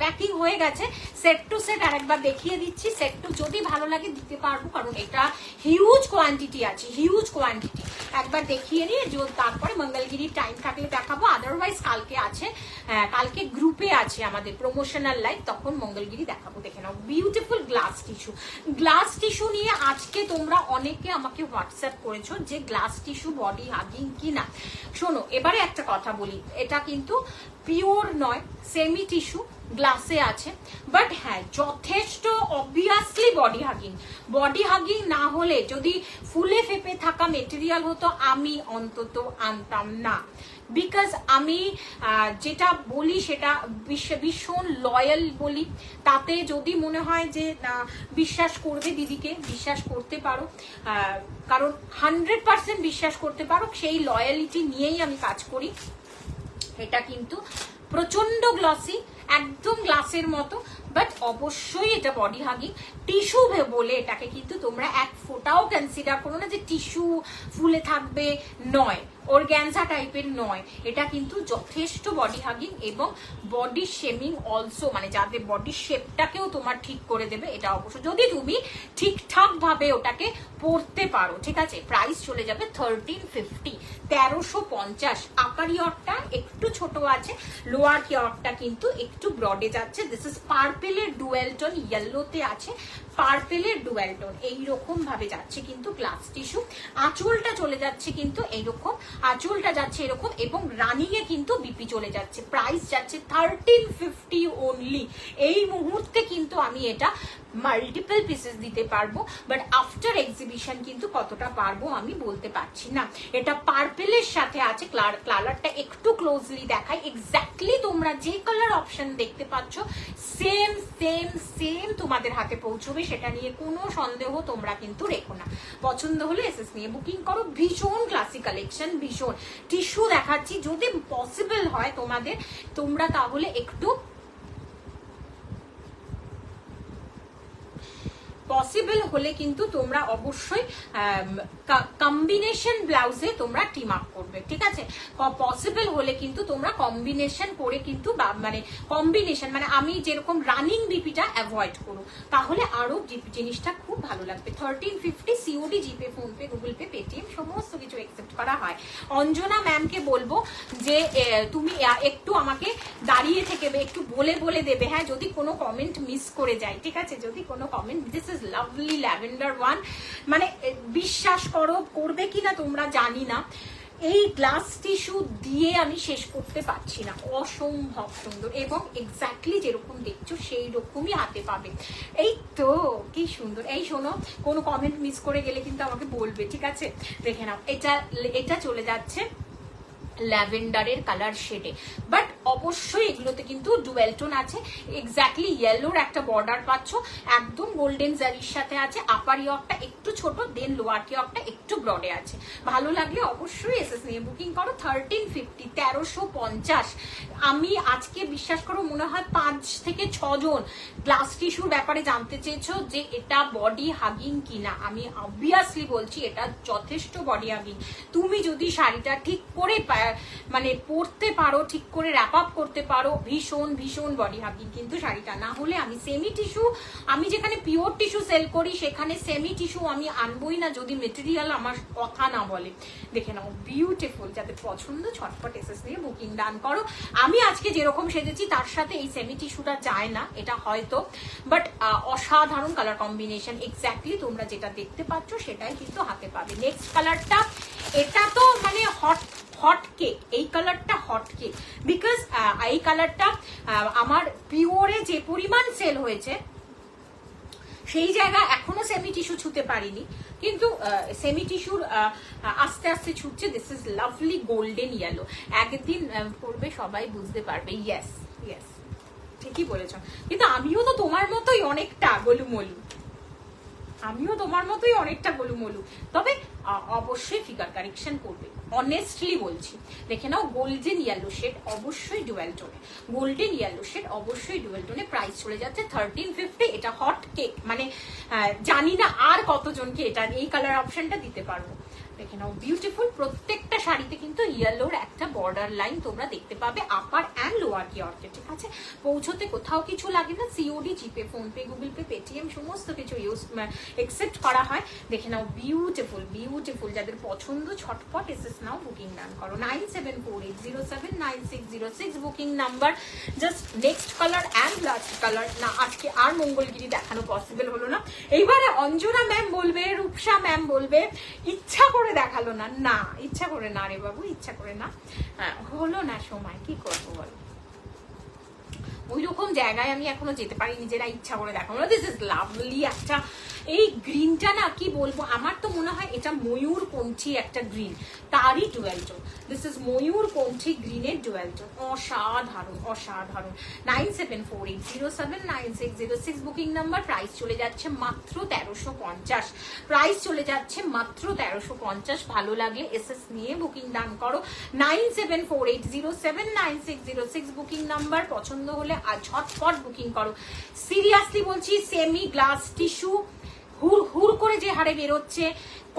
A: প্যাকিং হয়ে গেছে। সেট টু সেট আরেকবার দেখিয়ে দিচ্ছি। সেট টু যদি ভালো লাগে দিতে পারবো, কারণ এটা হিউজ কোয়ান্টিটি আছে, হিউজ কোয়ান্টিটি। একবার দেখিয়ে নিয়ে তারপরে মঙ্গলগিরির টাইম থাকলে দেখাবো, আদারওয়াইজ কালকে আছে, কালকে গ্রুপে আছে আমাদের প্রমোশনাল লাইভ, তখন মঙ্গলগিরি দেখাবো। দেখে নাও, beautiful glass tissue. Glass tissue নিয়ে আজকে তোমরা অনেকে আমাকে হোয়াটসঅ্যাপ করেছো যে গ্লাস টিস্যু বডি হাগিং কিনা। শোনো, এবারে একটা কথা বলি, এটা কিন্তু পিওর নয়, সেমি টিস্যু গ্লাসে আছে, বাট হ্যাঁ যথেষ্ট obviously body hugging. Body hugging না হলে যদি ফুলে ফেপে থাকা মেটেরিয়াল হতো, আমি অন্তত আনতাম না। বিকজ আমি যেটা বলি সেটা ভীষণ লয়াল বলি। তাতে যদি মনে হয় যে বিশ্বাস করবে দিদিকে, বিশ্বাস করতে পারো, কারণ 100% বিশ্বাস করতে পারো, সেই লয়ালিটি নিয়েই আমি কাজ করি। এটা কিন্তু প্রচন্ড গ্লসি, একদম গ্লাসের মতো, বাট অবশ্যই এটা বডি হাগিং। টিস্যু বলে এটাকে কিন্তু তোমরা এক ফোঁটাও কনসিডার করো না যে টিস্যু ফুলে থাকবে, নয়, অর্গ্যানজা টাইপের নয়। এটা কিন্তু যথেষ্ট বডি হাগিং এবং বডি শেমিং অলসো, মানে যাদের বডি শেপটাকেও তোমার ঠিক করে দেবে এটা অবশ্য, যদি তুমি ঠিকঠাক ভাবে ওটাকে পরতে পারো, ঠিক আছে? প্রাইস চলে যাবে 1350, 1350। আপার ইয়রটা একটু ছোট আছে, লোয়ার ইয়রটা কিন্তু একটু ব্রডে যাচ্ছে। দিস ইজ পার্পেলের ডুয়েল টোন, ইয়েলোতে আছে পার্পেলের ডুয়েল টোন, এইরকম ভাবে যাচ্ছে কিন্তু গ্লাস টিস্যু। আঁচলটা চলে যাচ্ছে কিন্তু এইরকম, আঁচলটা যাচ্ছে এরকম, এবং রানিং এ কিন্তু বিপি চলে যাচ্ছে। প্রাইস যাচ্ছে 1350 অনলি। এই মুহূর্তে কিন্তু আমি এটা মাল্টিপল পিসেস দিতে পারবো, বাট আফটার এক্সিবিশন কিন্তু কতটা পারবো আমি বলতে পারছি না। এটা পার্পেলের সাথে আছে, কালারটা একটু ক্লোজলি দেখাই। এক্স্যাক্টলি তোমরা যে কালার অপশন দেখতে পাচ্ছ সেম সেম সেম তোমাদের হাতে পৌঁছবে, সেটা নিয়ে কোনো সন্দেহ তোমরা কিন্তু রেখো না। পছন্দ হলে এসএস নিয়ে বুকিং করো। ভীষণ ক্লাসিক কালেকশন, ভীষণ। টিস্যু দেখাচ্ছি, যদি পসিবল হয় তোমাদের, তোমরা তাহলে একটু পসিবল হলে কিন্তু তোমরা অবশ্যই কম্বিনেশন ব্লাউজে তোমরা টিম আপ করবে, ঠিক আছে? পসিবল হলে কিন্তু তোমরা কম্বিনেশন করে কিন্তু, মানে কম্বিনেশন মানে আমি যেরকম রানিং বিপিটা অ্যাভয়েড করো, তাহলে আরো জিনিসটা খুব ভালো লাগবে। 1350 সিওডি, জিপে, ফোনপে, গুগল পে, পেটিএম সমস্ত কিছু অ্যাকসেপ্ট করা হয়। অঞ্জনা ম্যামকে বলবো যে তুমি একটু আমাকে দাঁড়িয়ে থেকে একটু বলে দেবে, হ্যাঁ, যদি কোনো কমেন্ট মিস করে যায়, ঠিক আছে? যদি কোনো comment, this is lovely lavender one, মানে বিশ্বাস করো, করবে কিনা তোমরা জানি না, এই গ্লাস টিস্যু দিয়ে আমি শেষ করতে পারছি না, অসম্ভব সুন্দর, এবং এক্স্যাক্টলি যেরকম দেখছো সেই রকমই হাতে পাবে। এই তো কি সুন্দর। এই শোনো, কোনো কমেন্ট মিস করে গেলে কিন্তু আমাকে বলবে, ঠিক আছে? দেখে নাও, এটা চলে যাচ্ছে ল্যাভেন্ডারের কালার শেডে, বাট অবশ্যই এগুলোতে কিন্তু ডুয়েল টোন আছে। এক্স্যাক্টলি ইয়েলোর একটা বর্ডার পাচ্ছ, একদম গোল্ডেন জারির সাথে আছে। আপার ইয়কটা একটু ছোট, দেন লোয়ার ইয়কটা একটু ব্রডে আছে। ভালো লাগলে অবশ্যই এসএস নিয়ে বুকিং করো। 1350, 1350। আমি আজকে বিশ্বাস করো মনে হয় 5 থেকে 6 জন গ্লাস টিস্যুর ব্যাপারে জানতে চেয়েছো যে এটা বডি হাগিং কিনা। আমি অবভিয়াসলি বলছি এটা যথেষ্ট বডি হাগিং। তুমি যদি শাড়িটা ঠিক করে মানে পরতে পারো, ঠিক করে র্যাপ আপ করতে পারো, ভীষণ ভীষণ বডি হাগিং কিন্তু শাড়িটা। না হলে আমি সেমি টিস্যু, আমি যেখানে পিওর টিস্যু সেল করি সেখানে সেমি টিস্যু আমি আনবই না যদি মেটেরিয়াল আমার কথা না বলে। দেখে নাও বিউটিফুল, যাদের পছন্দ ছটপট এসএস নিয়ে বুকিং ডান করো। আমি আজকে যেরকম সেজেছি তার সাথে এই সেমি টিস্যুটা যায় না, এটা হয়তো, বাট অসাধারণ কালার কম্বিনেশন। এক্স্যাক্টলি তোমরা যেটা দেখতে পাচ্ছ সেটাই কিন্তু হাতে পাবে। নেক্সট কালারটা, এটা তো মানে হট কেক, এই কালারটা হট কেক, বিকজ এই কালারটা আমার পিওরে যে পরিমাণ সেল হয়েছে সেই জায়গায় এখনো সেমি টিস্যু ছুতে পারিনি, কিন্তু সেমি টিস্যুর আস্তে আস্তে ছুটছে। This is lovely golden yellow, একদিন পড়বে সবাই বুঝতে পারবে। ইয়েস ইয়েস, ঠিকই বলেছ। কিন্তু আমিও তো তোমার মতোই অনেকটা গোলুমলু, তবে অবশ্যই ফিগার কারেকশন করবে, অনেস্টলি বলছি। দেখে নাও গোল্ডেন ইয়েলো শেড, অবশ্যই ডুয়াল টোনে, গোল্ডেন ইয়েলো শেড অবশ্যই ডুয়াল টোনে। প্রাইস চলে যাচ্ছে 1350। এটা হট কেক, মানে জানি না আর কতজনকে এটা এই কালার অপশনটা দিতে পারবো। দেখে নাও বিউটিফুল, প্রত্যেকটা শাড়িতে কিন্তু ইয়েলোর একটা বর্ডার লাইন তোমরা দেখতে পাবে আপার অ্যান্ড লোয়ার কিওয়ার্কে, ঠিক আছে? পৌঁছতে কোথাও কিছু লাগে না, সিওডি, জিপে, ফোনপে, গুগল পে, পেটিএম সমস্ত কিছু একসেপ্ট করা হয়। দেখে নাও বিউটিফুল বিউটিফুল, যাদের পছন্দ ছটপট এসএস নাও বুকিং ডান করো। 9748079606 booking number. Just next colour and last colour. না আজকে আর মঙ্গলগিরি দেখানো পসিবল হলো না। এইবারে অঞ্জনা ম্যাম বলবে, রূপসা ম্যাম বলবে ইচ্ছা করে দেখালো না। না ইচ্ছা করে না রে বাবু, ইচ্ছা করে না, হলো না সময়, কি করবো বলো? ওই রকম জায়গায় আমি এখনো যেতে পারি নিজেরা ইচ্ছা করে দেখাবো না। দিস ইজ লাভলি একটা, এই গ্রিনটা না কি বলবো, আমার তো মনে হয় এটা ময়ূর কণ্ঠী একটা গ্রিন, তারই ডুয়াল টোন। দিস ইজ ময়ূর কণ্ঠী গ্রিনের ডুয়াল টোন, অসাধারণ অসাধারণ। 9748079606 বুকিং নাম্বার। প্রাইস চলে যাচ্ছে মাত্র 1350, প্রাইস চলে যাচ্ছে মাত্র 1350। ভালো লাগলে এসএস নিয়ে বুকিং ডান করো। 9748079606 বুকিং নাম্বার। পছন্দ হলে আর ঝটপট বুকিং করো। সিরিয়াসলি বলছি, সেমি গ্লাস টিস্যু হুর হুর করে যে হারে বেরোচ্ছে,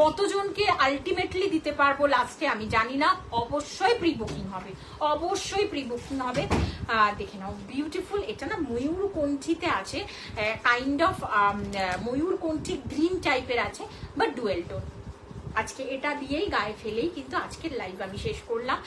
A: কতজনকে আলটিমেটলি দিতে পারবো লাস্টে আমি জানি না। অবশ্যই প্রি বুকিং হবে, অবশ্যই প্রি বুকিং হবে। দেখে নাও বিউটিফুল, এটা না ময়ূর কণ্ঠীতে আছে, কাইন্ড অফ ময়ূর কণ্ঠী গ্রিন টাইপের আছে, বাট ডুয়েল টোন। আজকে এটা দিয়েই গায়ে ফেলেই কিন্তু আজকের লাইভ আমি শেষ করলাম।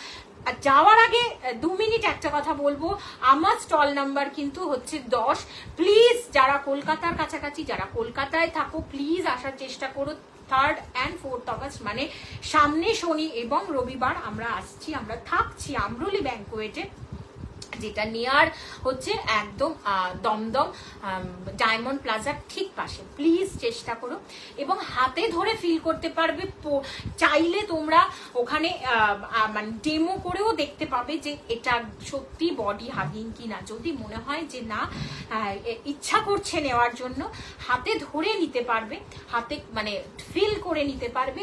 A: আর যাওয়ার আগে 2 মিনিট একটা কথা বলবো, আমার স্টল নাম্বার কিন্তু হচ্ছে 10। প্লিজ যারা কলকাতার কাছাকাছি, যারা কলকাতায় থাকো, প্লিজ আসার চেষ্টা করো। 3rd and 4th অগস্ট মানে সামনে শনি এবং রবিবার আমরা আসছি, আমরা থাকছি আমরুলি ব্যাংকোয়েটে, যেটা নিয়ার হচ্ছে একদম দমদম ডায়মন্ড প্লাজার ঠিক পাশে। প্লিজ চেষ্টা করো এবং হাতে ধরে ফিল করতে পারবে। চাইলে তোমরা ওখানে মানে ডেমো করেও দেখতে পাবে যে এটা সত্যি বডি হাগিং কিনা। যদি মনে হয় যে না ইচ্ছা করছে নেওয়ার জন্য, হাতে ধরে নিতে পারবে, হাতে মানে ফিল করে নিতে পারবে।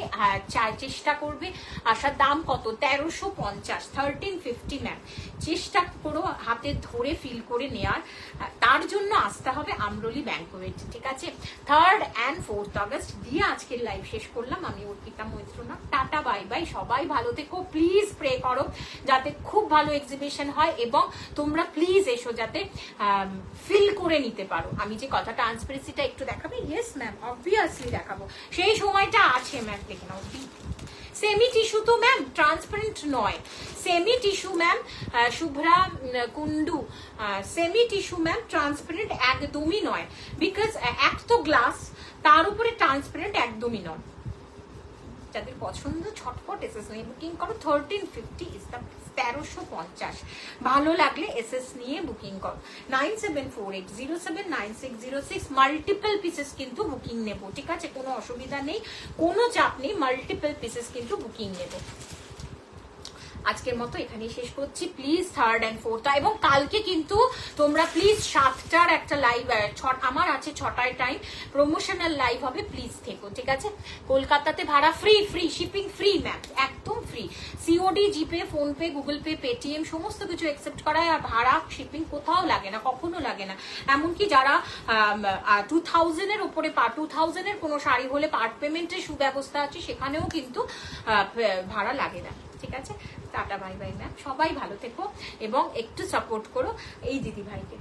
A: চেষ্টা করবে। আসার দাম কত? 1350, 1350 ম্যাম। চেষ্টা করো হাতে ধরে ফিল করে নেয়ার, তার জন্য আসতে হবে আমরুলি ব্যাংকোয়েট, ঠিক আছে? 3rd and 4th অগস্ট দিয়ে আজকের লাইভ শেষ করলাম। আমি অর্পিতা মৈত্রনা, টাটা বাই বাই। সবাই ভালো থেকো, প্লিজ প্রে করো যাতে খুব ভালো এক্সিবিশন হয় এবং তোমরা প্লিজ এসো যাতে ফিল করে নিতে পারো। আমি যে কথা ট্রান্সপারেন্সিটা একটু দেখাবে, ইয়েস ম্যাম অবভিয়াসলি দেখাবো, সেই সময়টা আছে ম্যাম। দেখে নাও সেমি টিস্যু তো ম্যাম ট্রান্সপারেন্ট নয়, semi tissue ma'am. Shubhra Kundu, semi tissue ma'am transparent একদমই নয়, বিকজ এক তো গ্লাস, তার উপরে ট্রান্সপারেন্ট একদমই নয়। যাদের পছন্দ ছটপট এসএস নিয়ে বুকিং করো। 1350 ইজ দ্য 1350। ভালো লাগলে এসএস নিয়ে বুকিং করো। 9748079606 মাল্টিপল পিসেস কিন্তু বুকিং নেব, ঠিক আছে? কোনো অসুবিধা নেই, কোনো চাপ নেই, মাল্টিপল পিসেস কিন্তু বুকিং নেব। আজকের মতো এখানেই শেষ করছি। প্লিজ 3rd and 4th, এবং কালকে কিন্তু তোমরা প্লিজ 7টার একটা লাইভ, আমার আছে 6টায় টাইম, প্রমোশনাল লাইভ হবে, প্লিজ থেকো, ঠিক আছে? কলকাতাতে ভাড়া free, free shipping free ma'am, একদম ফ্রি। সিওডি, জিপে, ফোনপে, গুগল পে, পেটিএম সমস্ত কিছু অ্যাকসেপ্ট করায়, আর ভাড়া শিপিং কোথাও লাগে না, কখনো লাগে না। এমনকি যারা 2000-এর উপরে 2000-এর কোনো শাড়ি হলে পার্ট পেমেন্টের সুব্যবস্থা আছে, সেখানেও কিন্তু ভাড়া লাগে না। ঠিক আছে, টাটা বাই বাই ম্যাম, সবাই ভালো থেকো এবং একটু সাপোর্ট করো এই দিদিভাইকে।